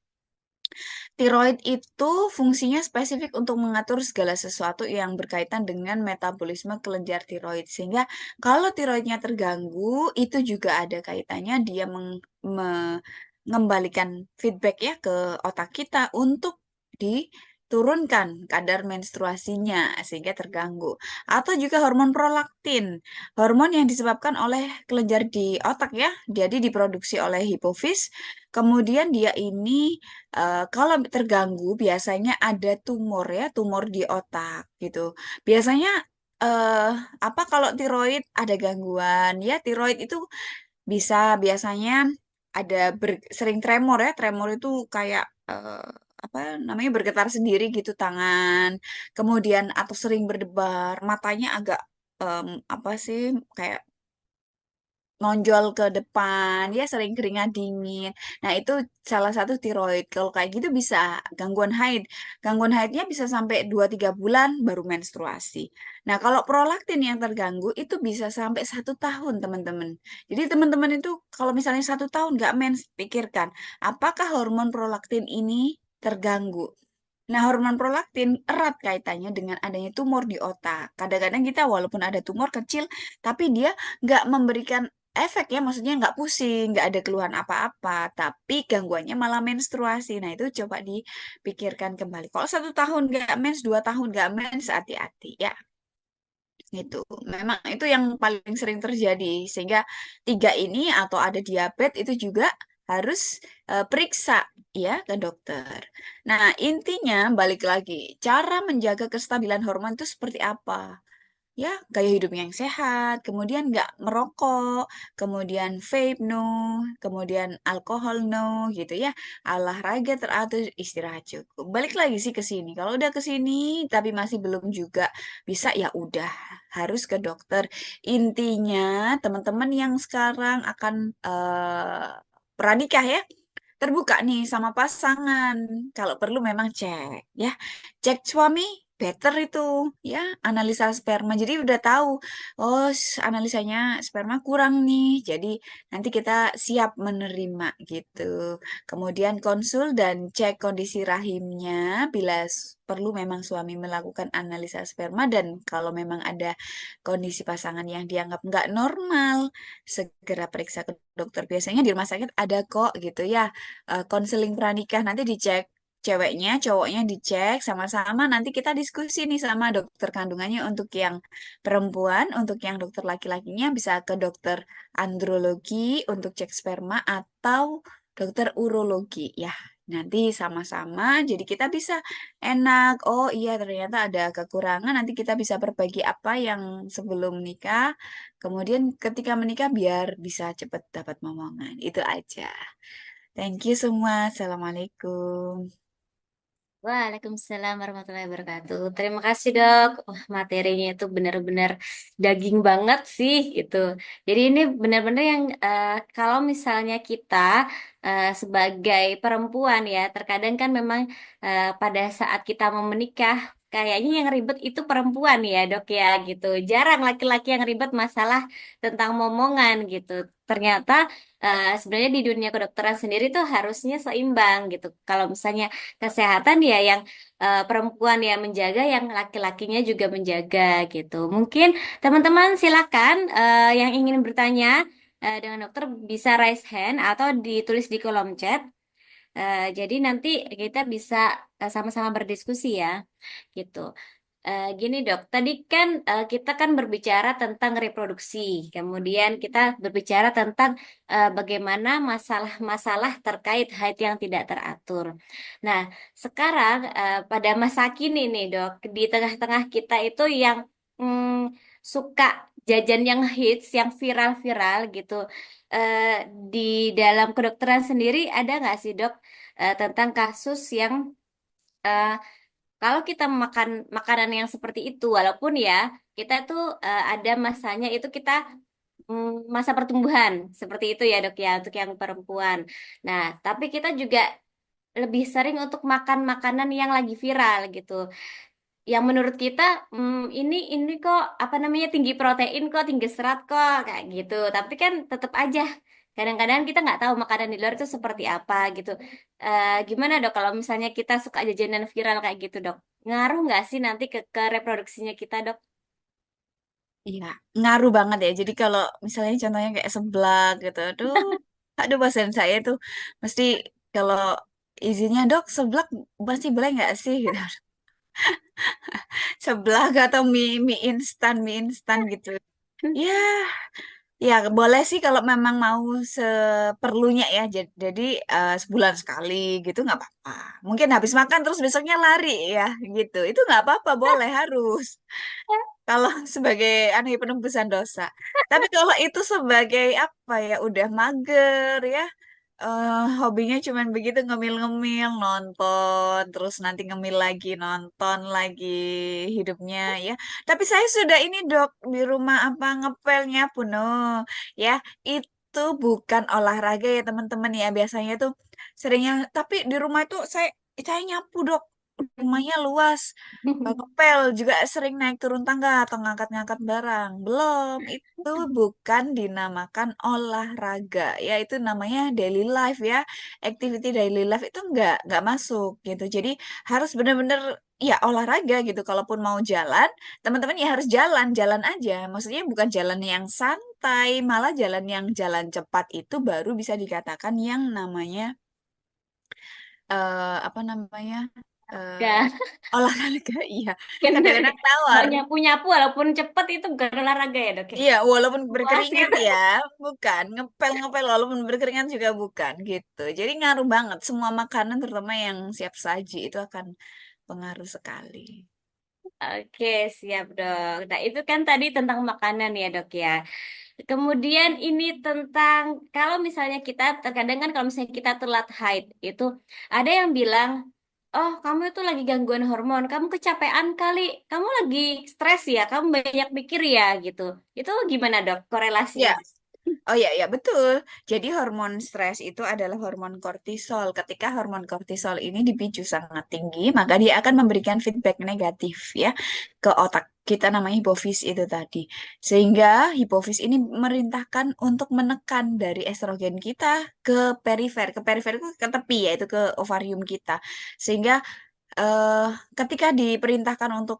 Tiroid itu fungsinya spesifik untuk mengatur segala sesuatu yang berkaitan dengan metabolisme kelenjar tiroid. Sehingga kalau tiroidnya terganggu, itu juga ada kaitannya dia mengembalikan feedback ya ke otak kita untuk diturunkan kadar menstruasinya sehingga terganggu. Atau juga hormon prolaktin, hormon yang disebabkan oleh kelenjar di otak ya, jadi diproduksi oleh hipofis. Kemudian dia ini kalau terganggu biasanya ada tumor ya, tumor di otak gitu. Biasanya eh apa kalau tiroid ada gangguan ya, tiroid itu bisa biasanya ada sering tremor ya. Tremor itu kayak apa namanya bergetar sendiri gitu tangan. Kemudian atau sering berdebar, matanya agak apa sih kayak nonjol ke depan, ya sering keringat dingin. Nah, itu salah satu tiroid. Kalau kayak gitu bisa gangguan haid. Gangguan haidnya bisa sampai 2-3 bulan baru menstruasi. Nah, kalau prolaktin yang terganggu itu bisa sampai 1 tahun, teman-teman. Jadi, teman-teman itu kalau misalnya 1 tahun nggak mens, pikirkan, apakah hormon prolaktin ini terganggu? Nah, hormon prolaktin erat kaitannya dengan adanya tumor di otak. Kadang-kadang kita walaupun ada tumor kecil, tapi dia nggak memberikan efek ya, maksudnya nggak pusing, nggak ada keluhan apa-apa, tapi gangguannya malah menstruasi. Nah, itu coba dipikirkan kembali. Kalau 1 tahun nggak mens, 2 tahun nggak mens, hati-hati ya. Itu memang itu yang paling sering terjadi sehingga tiga ini atau ada diabetes itu juga harus periksa ya ke dokter. Nah, intinya balik lagi, cara menjaga kestabilan hormon itu seperti apa? Ya, gaya hidup yang sehat, kemudian nggak merokok, kemudian vape no, kemudian alkohol no, gitu ya. Olahraga teratur, istirahat cukup. Balik lagi sih ke sini. Kalau udah ke sini tapi masih belum juga bisa ya udah harus ke dokter. Intinya teman-teman yang sekarang akan pranikah ya, terbuka nih sama pasangan. Kalau perlu memang cek ya. Cek suami better itu ya, analisa sperma. Jadi udah tahu, oh analisanya sperma kurang nih. Jadi nanti kita siap menerima gitu. Kemudian konsul dan cek kondisi rahimnya bila perlu memang suami melakukan analisa sperma dan kalau memang ada kondisi pasangan yang dianggap nggak normal, segera periksa ke dokter. Biasanya di rumah sakit ada kok gitu ya, konseling pranikah nanti dicek ceweknya, cowoknya dicek sama-sama. Nanti kita diskusi nih sama dokter kandungannya untuk yang perempuan, untuk yang dokter laki-lakinya bisa ke dokter andrologi untuk cek sperma atau dokter urologi ya. Nanti sama-sama, jadi kita bisa enak. Oh iya, ternyata ada kekurangan. Nanti kita bisa berbagi apa yang sebelum nikah. Kemudian ketika menikah biar bisa cepat dapat momongan. Itu aja. Thank you semua. Assalamualaikum. Waalaikumsalam warahmatullahi wabarakatuh. Terima kasih dok. Wah, materinya itu benar-benar daging banget sih gitu. Jadi ini benar-benar yang kalau misalnya kita sebagai perempuan ya, terkadang kan memang pada saat kita mau menikah, kayaknya yang ribet itu perempuan ya dok ya gitu. Jarang laki-laki yang ribet masalah tentang momongan gitu. Ternyata sebenarnya di dunia kedokteran sendiri tuh harusnya seimbang gitu. Kalau misalnya kesehatan ya yang perempuan yang menjaga, yang laki-lakinya juga menjaga gitu. Mungkin teman-teman silakan yang ingin bertanya dengan dokter bisa raise hand atau ditulis di kolom chat. Jadi nanti kita bisa sama-sama berdiskusi ya, gitu. Gini dok, tadi kan kita kan berbicara tentang reproduksi, kemudian kita berbicara tentang bagaimana masalah-masalah terkait haid yang tidak teratur. Nah, sekarang pada masa kini nih dok, di tengah-tengah kita itu yang suka jajan yang hits, yang viral-viral gitu. Eh, di dalam kedokteran sendiri ada nggak sih dok tentang kasus yang eh, kalau kita makan makanan yang seperti itu, walaupun ya kita tuh ada masanya itu kita masa pertumbuhan seperti itu ya dok ya untuk yang perempuan. Nah, tapi kita juga lebih sering untuk makan makanan yang lagi viral gitu. yang menurut kita ini kok apa namanya tinggi protein kok, tinggi serat kok kayak gitu. Tapi kan tetap aja kadang-kadang kita nggak tahu makanan di luar itu seperti apa gitu. Gimana dok kalau misalnya kita suka jajanan viral kayak gitu dok? Ngaruh nggak sih nanti ke reproduksinya kita dok? Iya, ngaruh banget ya. Jadi kalau misalnya contohnya kayak seblak gitu, aduh pasien saya tuh mesti kalau izinnya dok seblak masih boleh nggak sih gitu. Seblak atau mie instan gitu. Ya, ya boleh sih kalau memang mau seperlunya ya. Jadi sebulan sekali gitu nggak apa-apa. Mungkin habis makan terus besoknya lari ya gitu. Itu nggak apa-apa, boleh harus. Kalau sebagai anu ya, penembusan dosa. Tapi kalau itu sebagai apa ya, udah mager ya, hobinya cuman begitu ngemil-ngemil, nonton, terus nanti ngemil lagi, nonton lagi hidupnya ya. Tapi saya sudah ini dok, di rumah apa ngepelnya pun, ya itu bukan olahraga ya teman-teman ya. Biasanya tuh seringnya, tapi di rumah itu saya nyapu dok, rumahnya luas. Ngepel juga sering naik turun tangga atau ngangkat-ngangkat barang. Belum, itu bukan dinamakan olahraga. Ya, itu namanya daily life ya. Activity daily life itu nggak masuk gitu. Jadi harus benar-benar ya olahraga gitu. Kalaupun mau jalan, teman-teman ya harus jalan aja. Maksudnya bukan jalan yang santai, malah jalan cepat itu baru bisa dikatakan yang namanya apa namanya? Gak, Olahraga. Iya. bener Kadang-kadang gak? Mau tawar. nyapu-nyapu walaupun cepet itu bukan olahraga ya dok ya? Iya, walaupun Puas berkeringat gitu. ya, bukan. Ngepel-ngepel walaupun berkeringat juga bukan gitu. Jadi ngaruh banget. Semua makanan terutama yang siap saji itu akan pengaruh sekali. Oke, siap dok. Nah, itu kan tadi tentang makanan ya dok ya. Kemudian ini tentang kalau misalnya kita terkadang kan kalau misalnya kita telat haid itu ada yang bilang, oh kamu itu lagi gangguan hormon, kamu kecapean kali, kamu lagi stres ya, kamu banyak mikir ya gitu. Itu gimana dok korelasinya? Ya, oh ya, ya betul. Jadi hormon stres itu adalah hormon kortisol. Ketika hormon kortisol ini dipicu sangat tinggi, maka dia akan memberikan feedback negatif ya ke otak kita namanya hipofis itu tadi. Sehingga hipofis ini merintahkan untuk menekan dari estrogen kita ke perifer. Ke perifer itu ke tepi ya, itu ke ovarium kita. Sehingga eh, ketika diperintahkan untuk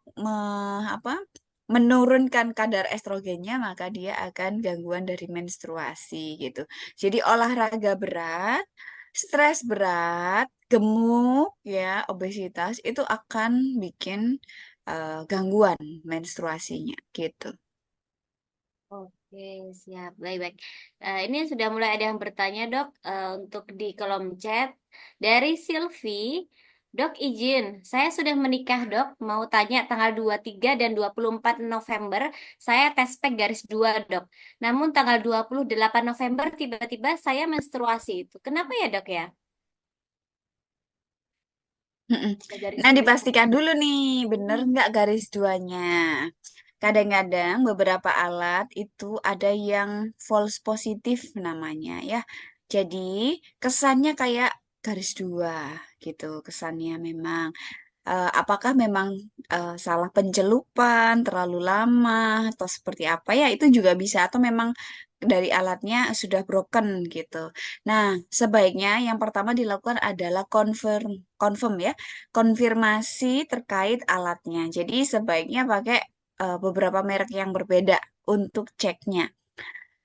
apa menurunkan kadar estrogennya, maka dia akan gangguan dari menstruasi gitu. Jadi olahraga berat, stres berat, gemuk ya, obesitas itu akan bikin gangguan menstruasinya gitu. Oke, siap. Baik-baik. Ini sudah mulai ada yang bertanya, Dok, untuk di kolom chat. Dari Silvi, Dok izin, saya sudah menikah, Dok. Mau tanya tanggal 23 dan 24 November, saya tes pack garis 2, Dok. Namun tanggal 28 November tiba-tiba saya menstruasi itu. Kenapa ya, Dok ya? Mm-mm. Ada garis Nah, 2 itu. dipastikan dulu nih, bener nggak garis duanya? Kadang-kadang beberapa alat itu ada yang false positif namanya ya. Jadi kesannya kayak garis dua gitu, kesannya memang. Apakah memang salah pencelupan, terlalu lama, atau seperti apa ya, itu juga bisa. Atau memang dari alatnya sudah broken gitu. Nah, sebaiknya yang pertama dilakukan adalah confirm ya, konfirmasi terkait alatnya. Jadi sebaiknya pakai beberapa merek yang berbeda untuk ceknya.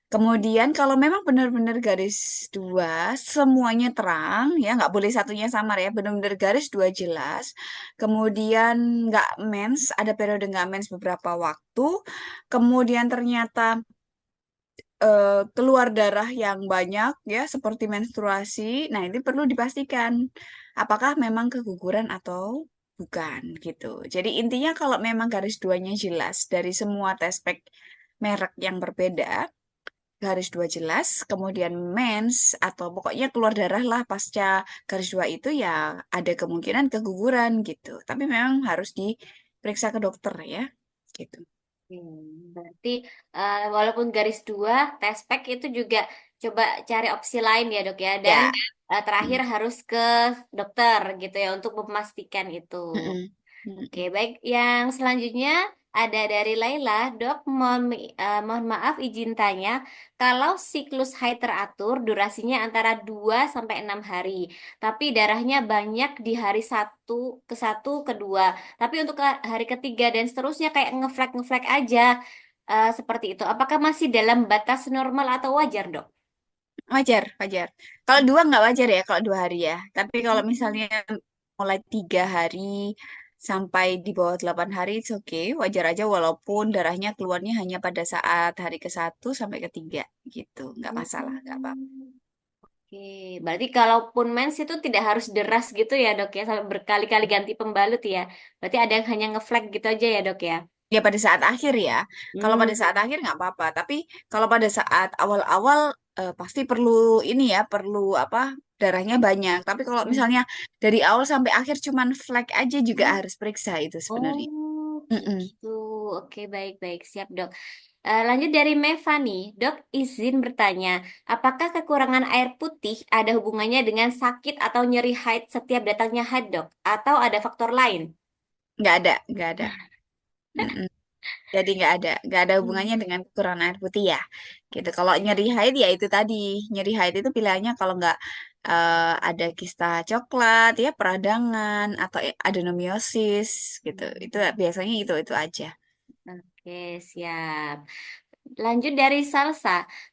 Kemudian kalau memang benar-benar garis dua, semuanya terang, ya nggak boleh satunya samar ya, benar-benar garis dua jelas. Kemudian nggak mens, ada periode nggak mens beberapa waktu. Kemudian ternyata keluar darah yang banyak ya, seperti menstruasi. Nah ini perlu dipastikan apakah memang keguguran atau bukan gitu. Jadi intinya kalau memang garis duanya jelas dari semua tespek merek yang berbeda, garis dua jelas, kemudian mens atau pokoknya keluar darah lah pasca garis dua itu ya ada kemungkinan keguguran gitu. Tapi memang harus diperiksa ke dokter ya, gitu. Berarti walaupun garis 2, tes pack itu juga coba cari opsi lain ya dok ya. Dan Ya. terakhir Mm, harus ke dokter gitu ya untuk memastikan itu. mm-mm. Oke, Mm-mm. baik. Yang selanjutnya ada dari Laila, Dok, mohon maaf izin tanya, kalau siklus haid teratur, durasinya antara 2 sampai 6 hari, tapi darahnya banyak di hari satu ke dua, tapi untuk hari ketiga dan seterusnya kayak ngeflek-ngeflek aja, seperti itu. Apakah masih dalam batas normal atau wajar, Dok? Wajar, wajar. Kalau dua nggak wajar ya, kalau 2 hari ya. Tapi kalau misalnya mulai 3 hari sampai di bawah 8 hari, it's okay, wajar aja walaupun darahnya keluarnya hanya pada saat hari ke 1 sampai ke 3 gitu, nggak masalah, nggak apa-apa. Hmm. Oke, berarti kalaupun mens itu tidak harus deras gitu ya dok ya, sampai berkali-kali ganti pembalut ya. Berarti ada yang hanya ngeflag gitu aja ya dok ya. Ya pada saat akhir ya. Kalau pada Hmm. saat akhir nggak apa-apa. Tapi kalau pada saat awal-awal pasti perlu ini ya, perlu apa? Darahnya banyak. Tapi kalau Hmm. misalnya dari awal sampai akhir cuman flek aja juga harus periksa itu sebenarnya. Oh Mm-mm. gitu. Oke baik-baik siap dok. Lanjut dari Mevani, dok izin bertanya, apakah kekurangan air putih ada hubungannya dengan sakit atau nyeri haid setiap datangnya haid dok? Atau ada faktor lain? Nggak ada, nggak ada. Mm-mm. Jadi nggak ada Hmm. hubungannya dengan kekurangan air putih ya. Gitu. Kalau nyeri haid ya itu tadi, nyeri haid itu pilihannya kalau nggak ada kista coklat, ya peradangan atau adenomiosis gitu. Itu biasanya itu aja. Oke, siap. Lanjut dari salsa.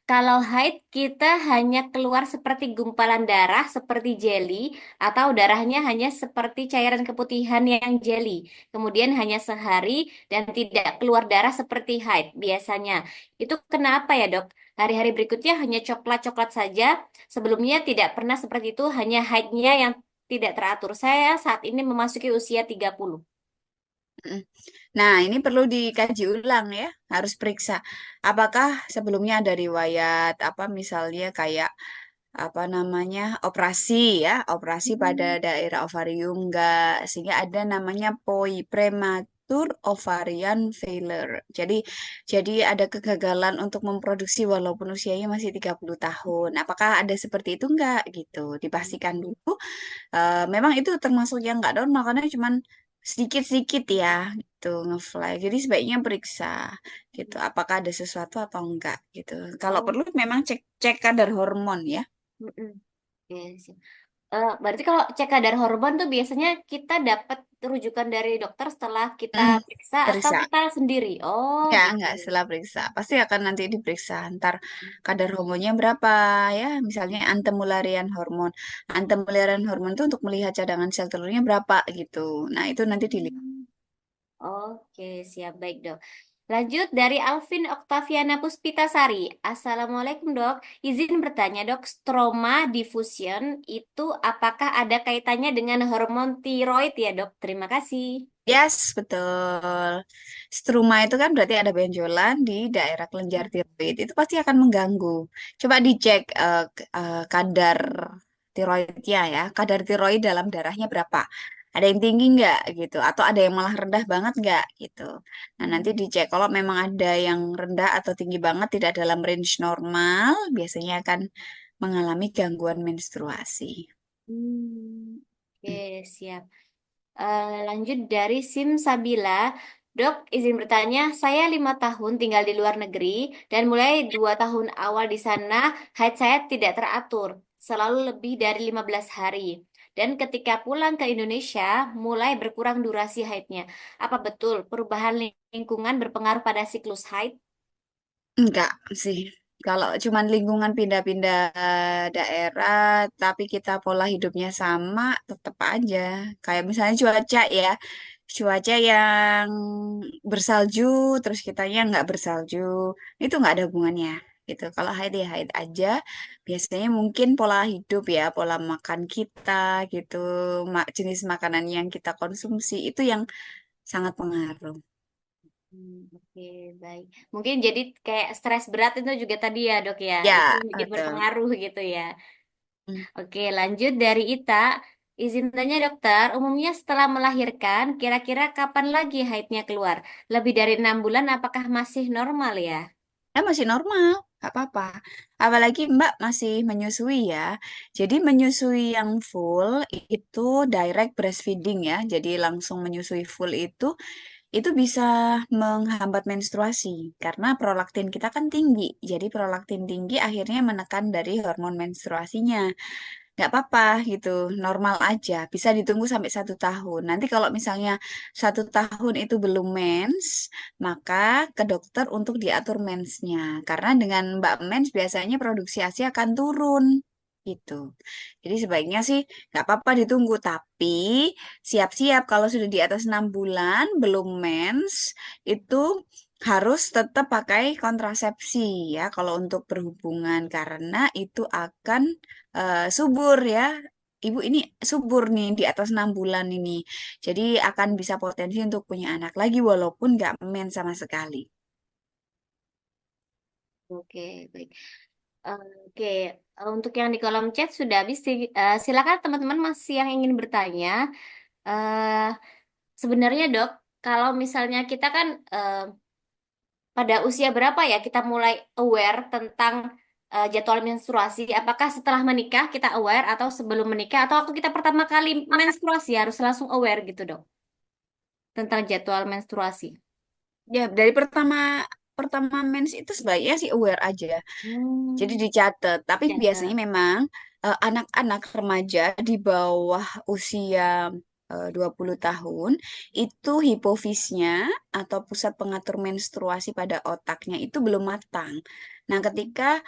Kalau haid kita hanya keluar seperti gumpalan darah, seperti jelly, atau darahnya hanya seperti cairan keputihan yang jelly. Kemudian hanya sehari dan tidak keluar darah seperti haid biasanya. Itu kenapa ya dok? Hari-hari berikutnya hanya coklat-coklat saja. Sebelumnya tidak pernah seperti itu, hanya haidnya yang tidak teratur. Saya saat ini memasuki usia 30. Mm. Nah, ini perlu dikaji ulang ya, harus periksa. Apakah sebelumnya ada riwayat apa misalnya kayak apa namanya operasi ya, operasi pada Hmm. daerah ovarium enggak, sehingga ada namanya POI, prematur ovarian failure. Jadi ada kegagalan untuk memproduksi walaupun usianya masih 30 tahun. Apakah ada seperti itu enggak gitu? Dipastikan dulu. Memang itu termasuk yang nggak normal karena cuman sedikit-sedikit ya gitu ngefly. Jadi sebaiknya periksa gitu apakah ada sesuatu atau enggak gitu. Kalau Oh. perlu memang cek cek kadar hormon ya. Mm-mm. Oke, siap. Berarti kalau cek kadar hormon tuh biasanya kita dapat rujukan dari dokter setelah kita Hmm, periksa atau periksa. kita sendiri? Oh, gitu. Enggak setelah periksa. Pasti akan nanti diperiksa. Ntar kadar hormonnya berapa ya. Misalnya antemularian hormon. Antemularian hormon itu untuk melihat cadangan sel telurnya berapa gitu. Nah, itu nanti dilihat. Hmm. Oke, siap baik dok. Lanjut dari Alvin Oktaviana Puspitasari. Assalamualaikum dok. Izin bertanya dok, stroma diffusion itu apakah ada kaitannya dengan hormon tiroid ya dok? Terima kasih. Yes, betul. Struma itu kan berarti ada benjolan di daerah kelenjar tiroid. Itu pasti akan mengganggu. Coba dicek kadar tiroidnya ya. Kadar tiroid dalam darahnya berapa? Ada yang tinggi nggak gitu? Atau ada yang malah rendah banget nggak gitu? Nah, nanti dicek. Kalau memang ada yang rendah atau tinggi banget tidak dalam range normal, biasanya akan mengalami gangguan menstruasi. Hmm. Oke, siap. Lanjut dari Sim Sabila, Dok, izin bertanya, saya 5 tahun tinggal di luar negeri dan mulai 2 tahun awal di sana, haid saya tidak teratur, selalu lebih dari 15 hari. Dan ketika pulang ke Indonesia, mulai berkurang durasi haidnya. Apa betul perubahan lingkungan berpengaruh pada siklus haid? Enggak sih. Kalau cuman lingkungan pindah-pindah daerah, tapi kita pola hidupnya sama, tetap aja. Kayak misalnya cuaca ya, cuaca yang bersalju, terus kitanya nggak bersalju, itu nggak ada hubungannya. Gitu. Kalau haid ya haid aja. Biasanya mungkin pola hidup ya, pola makan kita gitu, jenis makanan yang kita konsumsi itu yang sangat pengaruh. Oke, baik. Mungkin jadi kayak stres berat itu juga tadi ya, Dok ya. Itu Ya, bikin betul. berpengaruh gitu ya. Oke, lanjut dari Ita. Izin tanya dokter, umumnya setelah melahirkan, kira-kira kapan lagi haidnya keluar? Lebih dari 6 bulan, apakah masih normal ya? Masih normal, nggak apa-apa. Apalagi Mbak masih menyusui ya. Jadi menyusui yang full itu direct breastfeeding ya. Jadi langsung menyusui full itu bisa menghambat menstruasi karena prolaktin kita kan tinggi. Jadi prolaktin tinggi akhirnya menekan dari hormon menstruasinya. Nggak apa-apa gitu, normal aja. Bisa ditunggu sampai 1 tahun. Nanti kalau misalnya 1 tahun itu belum mens, maka ke dokter untuk diatur mensnya. Karena dengan Mbak mens biasanya produksi ASI akan turun gitu. Jadi sebaiknya sih nggak apa-apa ditunggu. Tapi siap-siap kalau sudah di atas 6 bulan belum mens itu harus tetap pakai kontrasepsi ya kalau untuk berhubungan karena itu akan subur ya. Ibu ini subur nih di atas 6 bulan ini. Jadi akan bisa potensi untuk punya anak lagi walaupun nggak men sama sekali. Oke, baik. Oke, untuk yang di kolom chat sudah habis sih. Silakan teman-teman masih yang ingin bertanya. Eh, Sebenarnya dok, kalau misalnya kita kan pada usia berapa ya kita mulai aware tentang jadwal menstruasi? Apakah setelah menikah kita aware atau sebelum menikah atau waktu kita pertama kali menstruasi harus langsung aware gitu dok tentang jadwal menstruasi? Ya, dari pertama pertama mens itu sebaiknya sih aware aja. Jadi Hmm, dicatat. Tapi biasanya catat. memang anak-anak remaja di bawah usia 20 tahun itu hipofisnya atau pusat pengatur menstruasi pada otaknya itu belum matang. Nah, ketika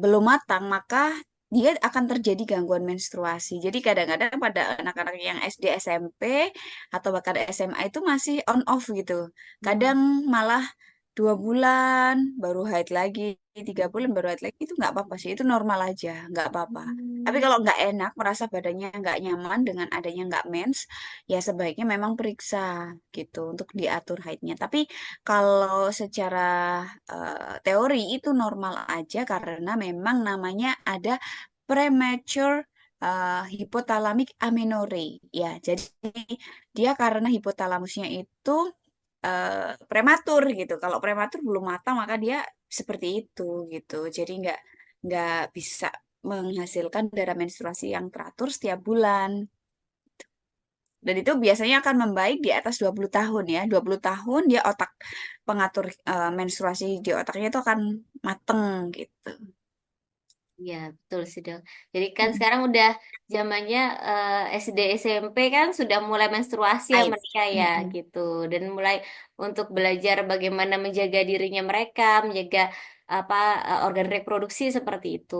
belum matang, maka dia akan terjadi gangguan menstruasi. Jadi kadang-kadang pada anak-anak yang SD, SMP, atau bahkan SMA itu masih on off gitu. Hmm. Kadang malah 2 bulan baru haid lagi, 3 bulan baru haid lagi itu nggak apa-apa sih, itu normal aja, nggak apa-apa. Tapi Hmm. kalau nggak enak, merasa badannya nggak nyaman dengan adanya nggak mens, ya sebaiknya memang periksa gitu untuk diatur haidnya. Tapi kalau secara teori itu normal aja karena memang namanya ada premature hypothalamic amenorrhea. Ya, jadi dia karena hipotalamusnya itu prematur gitu. Kalau prematur belum matang maka dia seperti itu gitu. Jadi nggak bisa menghasilkan darah menstruasi yang teratur setiap bulan. Dan itu biasanya akan membaik di atas 20 tahun ya. 20 tahun dia otak pengatur menstruasi di otaknya itu akan mateng gitu. Ya, betul sih, Dok. Jadi kan Mm-mm. sekarang udah zamannya SD SMP kan sudah mulai menstruasi ya Haid. menikah ya Mm-mm. gitu. Dan mulai untuk belajar bagaimana menjaga dirinya mereka, menjaga apa organ reproduksi seperti itu.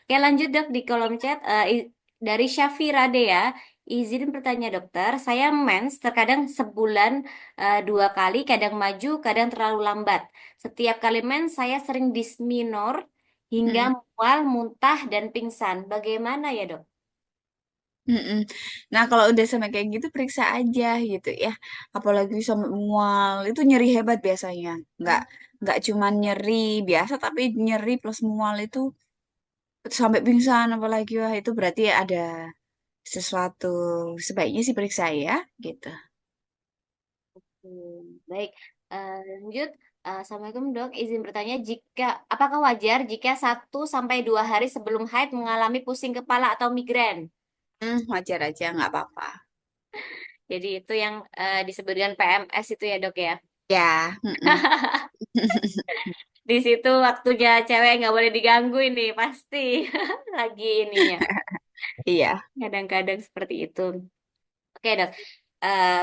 Oke, lanjut Dok di kolom chat dari Syafira Dea. Izin bertanya dokter, saya mens terkadang sebulan 2 kali, kadang maju, kadang terlalu lambat. Setiap kali mens saya sering disminor hingga Mm-mm. mual, muntah, dan pingsan. Bagaimana ya, Dok? Mm-mm. Nah, kalau udah sampai kayak gitu periksa aja gitu ya. Apalagi sampai mual, itu nyeri hebat biasanya. Nggak cuman nyeri biasa, tapi nyeri plus mual itu sampai pingsan apalagi wah itu berarti ada sesuatu sebaiknya sih periksa ya gitu. Baik. Lanjut. Assalamualaikum, Dok. Izin bertanya, apakah wajar jika 1 sampai 2 hari sebelum haid mengalami pusing kepala atau migrain? Wajar aja nggak apa-apa. Jadi itu yang disebut dengan PMS itu ya, Dok ya. Ya, mm-mm. Di situ waktunya cewek nggak boleh diganggu ini pasti lagi ininya. Iya. Kadang-kadang seperti itu. Oke, Dok.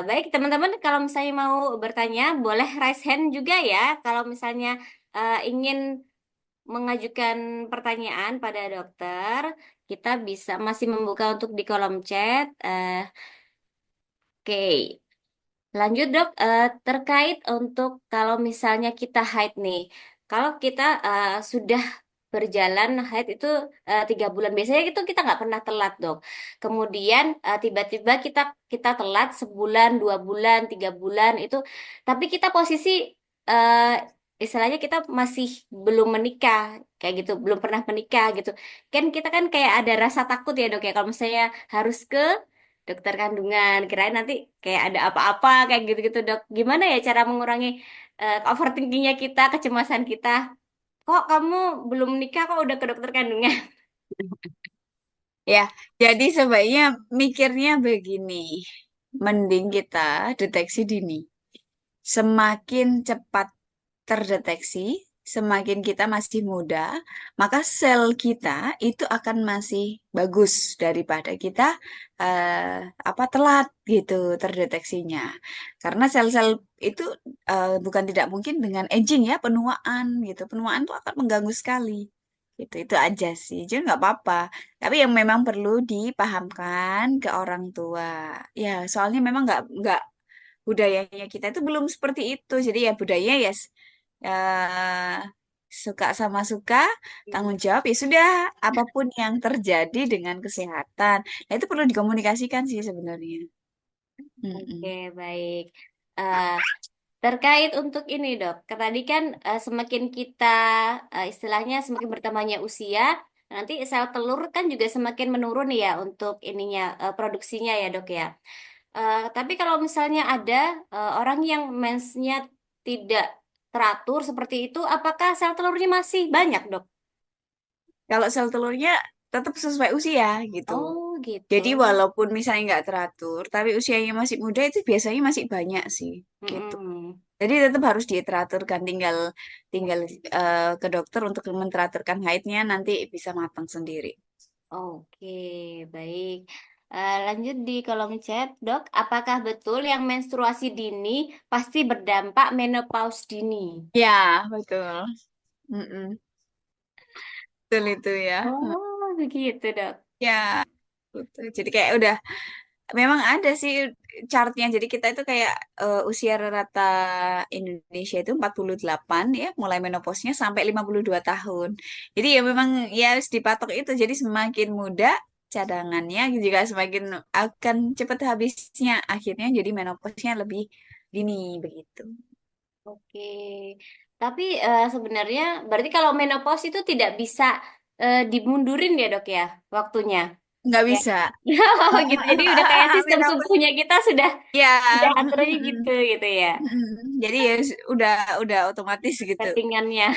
Baik, teman-teman, kalau misalnya mau bertanya, boleh raise hand juga ya. Kalau misalnya ingin mengajukan pertanyaan pada dokter, kita bisa masih membuka untuk di kolom chat. Oke, lanjut dok. Terkait untuk kalau misalnya kita haid nih, kalau kita sudah berjalan haid itu 3 bulan, biasanya itu kita nggak pernah telat dok. Kemudian tiba-tiba kita kita telat sebulan, 2 bulan, 3 bulan itu, tapi kita posisi eh, istilahnya kita masih belum menikah kayak gitu, belum pernah menikah gitu. Kan kita kan kayak ada rasa takut ya dok ya kalau misalnya harus ke dokter kandungan. Kirain nanti kayak ada apa-apa kayak gitu-gitu, Dok. Gimana ya cara mengurangi overthinkingnya kita, kecemasan kita? Kok kamu belum nikah kok udah ke dokter kandungan? Ya, jadi sebaiknya mikirnya begini, mending kita deteksi dini. Semakin cepat terdeteksi, semakin kita masih muda, maka sel kita itu akan masih bagus daripada kita telat gitu terdeteksinya. Karena sel-sel itu bukan tidak mungkin dengan aging ya, penuaan gitu. Penuaan itu akan mengganggu sekali. Gitu, itu aja sih. Jadi nggak apa-apa. Tapi yang memang perlu dipahamkan ke orang tua. Ya, soalnya memang nggak budayanya kita itu belum seperti itu. Jadi ya budaya ya, ya suka sama suka, tanggung jawab ya sudah apapun yang terjadi dengan kesehatan. Nah, itu perlu dikomunikasikan sih sebenarnya. Oke, Mm-mm. baik. Eh, Terkait untuk ini, Dok, tadi kan semakin kita istilahnya semakin bertambahnya usia, nanti sel telur kan juga semakin menurun ya untuk ininya produksinya ya, Dok ya. Tapi kalau misalnya ada orang yang mensnya tidak teratur seperti itu, apakah sel telurnya masih banyak, Dok? Kalau sel telurnya tetap sesuai usia gitu. Oh, gitu. Jadi walaupun misalnya nggak teratur, tapi usianya masih muda itu biasanya masih banyak sih gitu. Mm-mm. Jadi tetap harus diteraturkan, tinggal tinggal ke dokter untuk menteraturkan haidnya nanti bisa matang sendiri. Oke, baik. Lanjut di kolom chat, Dok. Apakah betul yang menstruasi dini pasti berdampak menopause dini? Ya, betul. Mm-mm. Betul itu ya. Oh, begitu, Dok. Ya, betul. Jadi kayak udah memang ada sih chartnya. Jadi kita itu kayak usia rata Indonesia itu 48 ya, mulai menopausnya sampai 52 tahun. Jadi ya memang ya harus dipatok itu. Jadi semakin muda cadangannya juga semakin akan cepat habisnya. Akhirnya jadi menopausnya lebih dini begitu. Oke. Tapi sebenarnya berarti kalau menopause itu tidak bisa dimundurin ya, Dok ya, waktunya. Nggak Ya. bisa. Oh, gitu. Jadi udah kayak sistem Menopaus tubuhnya kita sudah ya. aturnya gitu ya. Jadi ya udah otomatis gitu. Settingannya.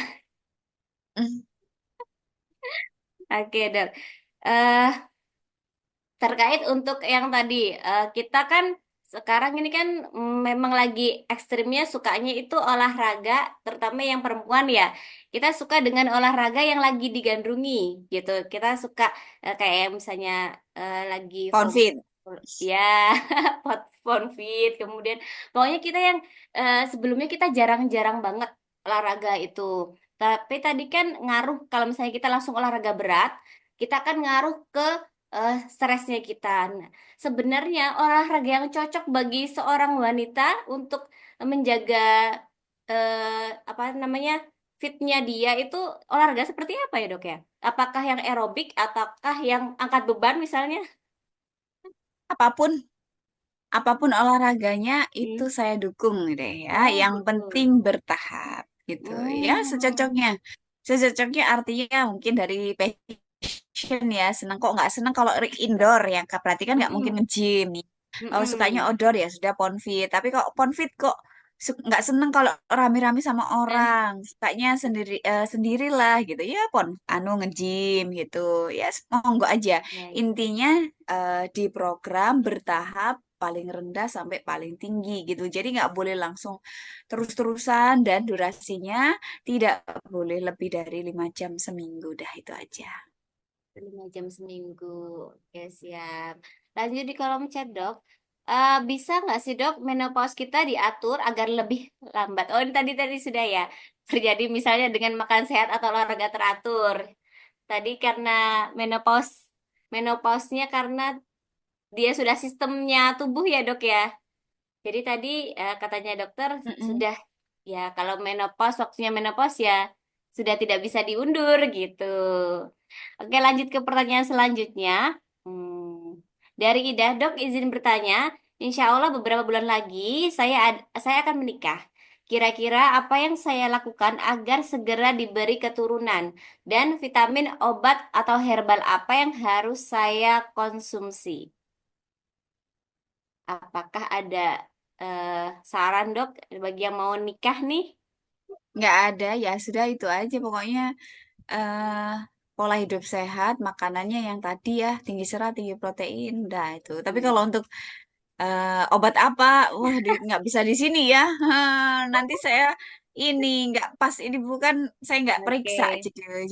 Mm. Oke, Dok. Eh Terkait untuk yang tadi, kita kan sekarang ini kan memang lagi ekstrimnya sukanya itu olahraga, terutama yang perempuan ya. Kita suka dengan olahraga yang lagi digandrungi gitu. Kita suka kayak misalnya lagi Konfit. ya phone fit, kemudian pokoknya kita yang sebelumnya kita jarang-jarang banget olahraga itu. Tapi tadi kan ngaruh kalau misalnya kita langsung olahraga berat, kita kan ngaruh ke stresnya kita. Nah, sebenarnya olahraga yang cocok bagi seorang wanita untuk menjaga apa namanya fitnya dia itu olahraga seperti apa ya, Dok ya? Apakah yang aerobik ataukah yang angkat beban misalnya? Apapun apapun olahraganya itu Hmm. saya dukung deh ya. Oh Yang gitu. penting bertahap gitu ya. Hmm. Secocoknya. Secocoknya artinya mungkin dari passion ya. Senang kok nggak senang kalau indoor ya. Berarti kan nggak mungkin Mm-mm. nge-gym nih. Kalau sukanya Mm-mm. outdoor ya sudah ponfit. Tapi kok ponfit kok nggak seneng kalau rame-rame sama Eh, orang. Sukanya sendirilah gitu. Ya nge-gym gitu. Ya monggo aja. baik. Intinya di program bertahap paling rendah sampai paling tinggi gitu. Jadi nggak boleh langsung terus-terusan dan durasinya tidak boleh lebih dari 5 jam seminggu. Dah itu aja. 5 jam seminggu. Oke, siap. Lanjut di kolom chat, Dok. Bisa nggak sih, Dok, menopause kita diatur agar lebih lambat? Oh, ini tadi sudah ya. Terjadi misalnya dengan makan sehat atau olahraga teratur. Tadi karena menopause, menopause-nya karena dia sudah sistemnya tubuh ya, Dok ya. Jadi tadi katanya dokter Mm-mm. sudah ya kalau menopause waktunya menopause ya sudah tidak bisa diundur gitu. Oke, lanjut ke pertanyaan selanjutnya. Dari Ida, dok izin bertanya, Insya Allah beberapa bulan lagi saya akan menikah. Kira-kira apa yang saya lakukan agar segera diberi keturunan dan vitamin obat atau herbal apa yang harus saya konsumsi? Apakah ada saran dok bagi yang mau nikah nih? Nggak ada, ya sudah itu aja. Pokoknya eh pola hidup sehat, makanannya yang tadi ya, tinggi serat, tinggi protein, udah itu. Tapi kalau untuk obat apa, wah nggak bisa di sini ya. Nanti saya ini nggak pas, ini bukan, saya nggak Oke, periksa,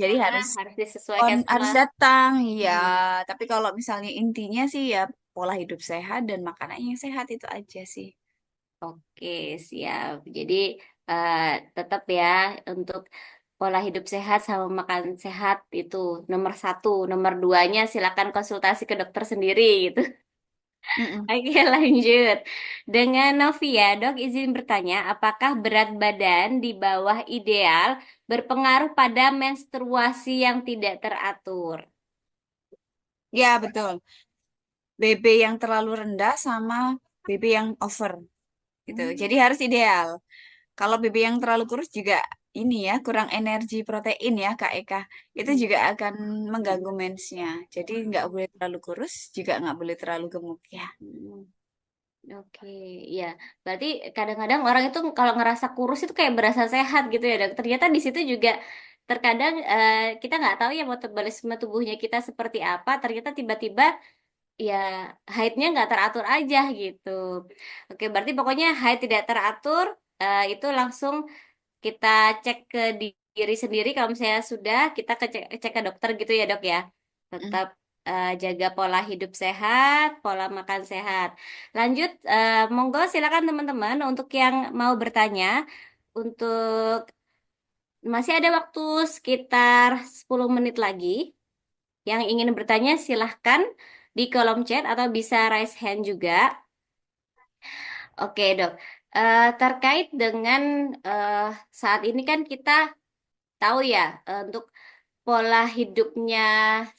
jadi karena harus harus disesuaikan sama. harus datang, ya. Hmm. Tapi kalau misalnya intinya sih ya pola hidup sehat dan makanannya yang sehat itu aja sih. Oke, siap. Jadi eh, tetap ya untuk pola hidup sehat sama makan sehat itu nomor satu. Nomor duanya silakan konsultasi ke dokter sendiri gitu. Mm-mm. Oke, lanjut. Dengan Novia, dok izin bertanya, apakah berat badan di bawah ideal berpengaruh pada menstruasi yang tidak teratur? Ya, betul. BB yang terlalu rendah sama BB yang over gitu. Jadi Hmm. harus ideal. Kalau BB yang terlalu kurus juga ini ya, kurang energi protein ya Kak Eka. Itu juga akan mengganggu mensnya. Jadi nggak boleh terlalu kurus, juga nggak boleh terlalu gemuk ya. Hmm. Oke, iya. Berarti kadang-kadang orang itu kalau ngerasa kurus itu kayak berasa sehat gitu ya, dok. Ternyata di situ juga terkadang kita nggak tahu ya metabolisme tubuhnya kita seperti apa. Ternyata tiba-tiba ya haidnya nggak teratur aja gitu. Oke, berarti pokoknya haid tidak teratur itu langsung kita cek ke diri sendiri. Kalau misalnya sudah, kita cek ke dokter gitu ya dok ya. Mm. Tetap jaga pola hidup sehat, pola makan sehat. Lanjut, monggo silakan teman-teman untuk yang mau bertanya. Untuk masih ada waktu sekitar 10 menit lagi. Yang ingin bertanya silahkan di kolom chat atau bisa raise hand juga. Oke dok. Terkait dengan eh, saat ini kan kita tahu ya untuk pola hidupnya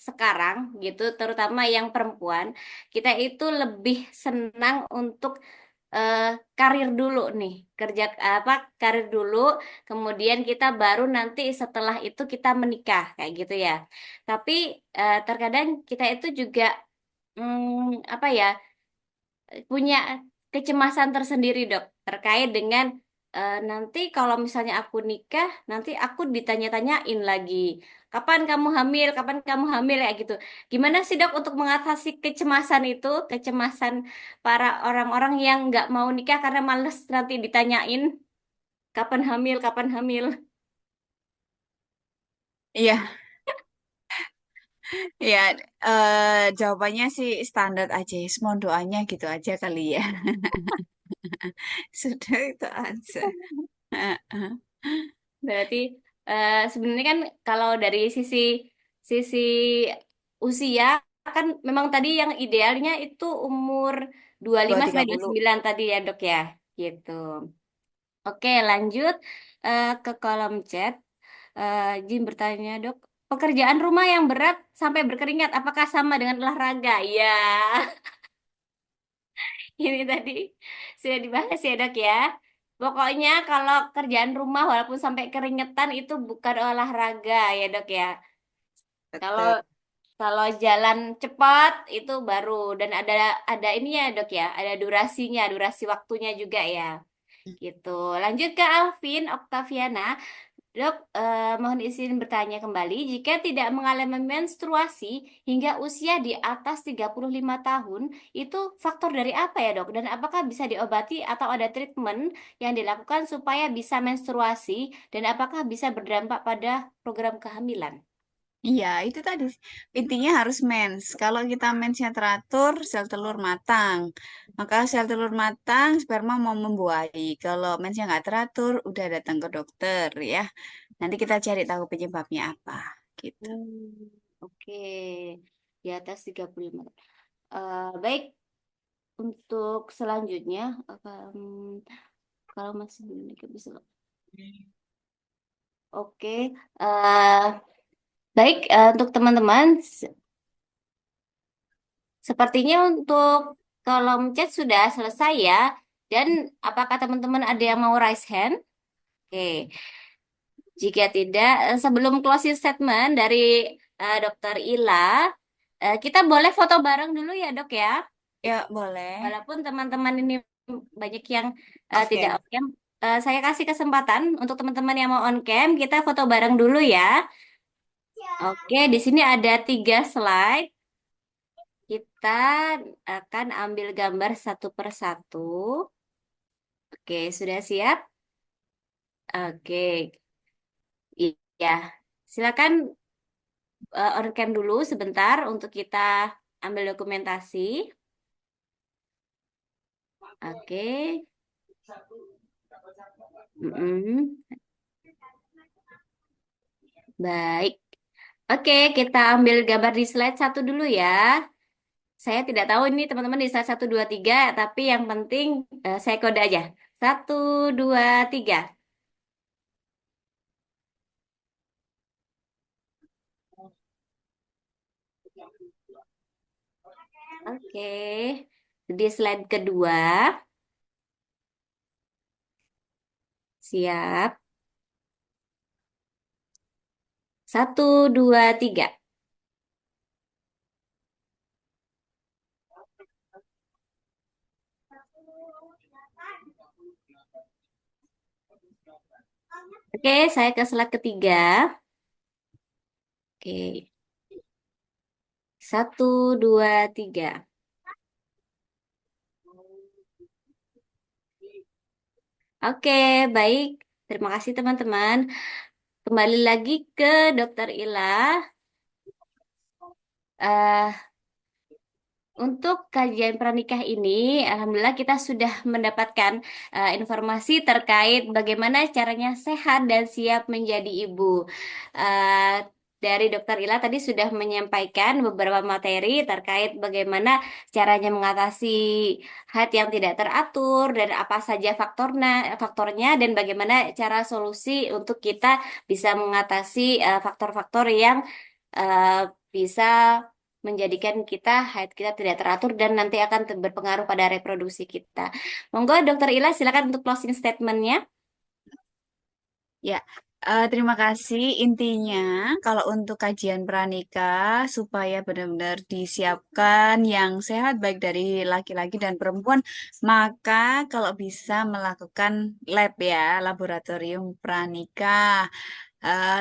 sekarang gitu, terutama yang perempuan, kita itu lebih senang untuk eh, karir dulu nih, kerja apa karir dulu, kemudian kita baru nanti setelah itu kita menikah kayak gitu ya. Tapi terkadang kita itu juga apa ya punya kecemasan tersendiri dok terkait dengan nanti kalau misalnya aku nikah nanti aku ditanya-tanyain lagi kapan kamu hamil ya gitu. Gimana sih dok untuk mengatasi kecemasan itu, kecemasan para orang-orang yang nggak mau nikah karena males nanti ditanyain kapan hamil, kapan hamil. Iya, ya, jawabannya sih standar aja, ya. Mohon doanya gitu aja kali ya. Sudah itu aja. Berarti sebenarnya kan kalau dari sisi sisi usia kan memang tadi yang idealnya itu umur dua puluh Dua lima tiga sampai dua puluh puluh. sembilan tadi ya, Dok ya. Gitu. Oke, lanjut ke kolom chat. Jim bertanya, Dok, pekerjaan rumah yang berat sampai berkeringat apakah sama dengan olahraga? Ya, ini tadi sudah dibahas ya, Dok ya. Pokoknya kalau kerjaan rumah walaupun sampai keringetan itu bukan olahraga ya, Dok ya. Kalau Betul. kalau jalan cepat itu baru dan ada ini ya, Dok ya. Ada durasinya, durasi waktunya juga ya. Gitu. Lanjut ke Alvin Oktaviana. Dok, mohon izin bertanya kembali, jika tidak mengalami menstruasi hingga usia di atas 35 tahun, itu faktor dari apa ya, Dok? Dan apakah bisa diobati atau ada treatment yang dilakukan supaya bisa menstruasi dan apakah bisa berdampak pada program kehamilan? Iya, itu tadi. Intinya harus mens. Kalau kita mensnya teratur, sel telur matang. Maka sel telur matang, sperma mau membuahi. Kalau mensnya nggak teratur, udah datang ke dokter ya. Nanti kita cari tahu penyebabnya apa. Gitu. Oke, di atas 35. Baik, untuk selanjutnya, kalau masih belum nikah bisa. Oke, eh, baik untuk teman-teman, sepertinya untuk kolom chat sudah selesai ya. Dan apakah teman-teman ada yang mau raise hand? Oke, jika tidak, sebelum closing statement dari Dokter Ila, kita boleh foto bareng dulu ya dok ya. Ya, boleh. Walaupun teman-teman ini banyak yang tidak Oke. on cam, saya kasih kesempatan untuk teman-teman yang mau on cam, kita foto bareng dulu ya. Oke, di sini ada 3 slide. Kita akan ambil gambar satu per satu. Oke, sudah siap? Oke, iya. Silakan on cam dulu sebentar untuk kita ambil dokumentasi. Oke. Mm-mm. Baik. Oke, kita ambil gambar di slide satu dulu ya. Saya tidak tahu ini teman-teman di slide 1, 2, 3, tapi yang penting saya kode aja. 1, 2, 3. Oke. Di slide kedua, siap. 1, 2, 3. Oke, saya ke slide ketiga. Oke. 1, 2, 3. Oke, baik. Terima kasih teman-teman. Kembali lagi ke Dokter Ila. Eh, Untuk kajian pranikah ini, alhamdulillah kita sudah mendapatkan informasi terkait bagaimana caranya sehat dan siap menjadi ibu. Dari Dokter Ila tadi sudah menyampaikan beberapa materi terkait bagaimana caranya mengatasi haid yang tidak teratur dan apa saja faktornya dan bagaimana cara solusi untuk kita bisa mengatasi faktor-faktor yang eh, bisa menjadikan haid kita tidak teratur dan nanti akan berpengaruh pada reproduksi kita. Monggo, Dokter Ila, silakan untuk closing statementnya. Ya, terima kasih. Intinya, kalau untuk kajian pranikah, supaya benar-benar disiapkan yang sehat baik dari laki-laki dan perempuan, maka kalau bisa melakukan lab ya, laboratorium pranikah.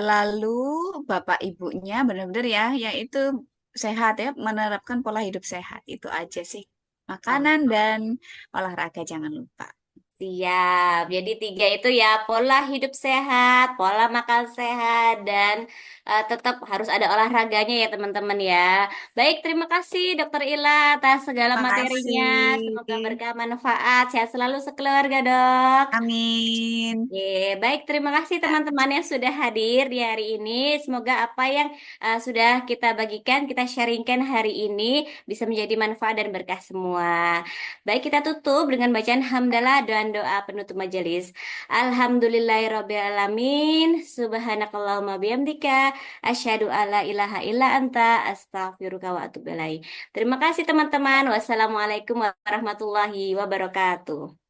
Lalu bapak ibunya benar-benar ya, yaitu sehat ya, menerapkan pola hidup sehat. Itu aja sih. Oh, Makanan dan olahraga jangan lupa. siap. Jadi 3 itu ya pola hidup sehat, pola makan sehat, dan tetap harus ada olahraganya ya teman-teman ya. Baik, terima kasih Dokter Ila atas segala materinya. Semoga Makasih. berkah manfaat. Sehat selalu sekeluarga, Dok. Amin. Oke, baik. Terima kasih teman-teman yang sudah hadir di hari ini. Semoga apa yang sudah kita bagikan, kita sharingkan hari ini bisa menjadi manfaat dan berkah semua. Baik, kita tutup dengan bacaan hamdalah dan doa penutup majelis. Alhamdulillahirrabbilalamin. Subhanakallahumma bihamdika. Asyhadu alla ilaha illa anta. Astaghfiruka wa atubu ilaik. Terima kasih teman-teman. Wassalamualaikum warahmatullahi wabarakatuh.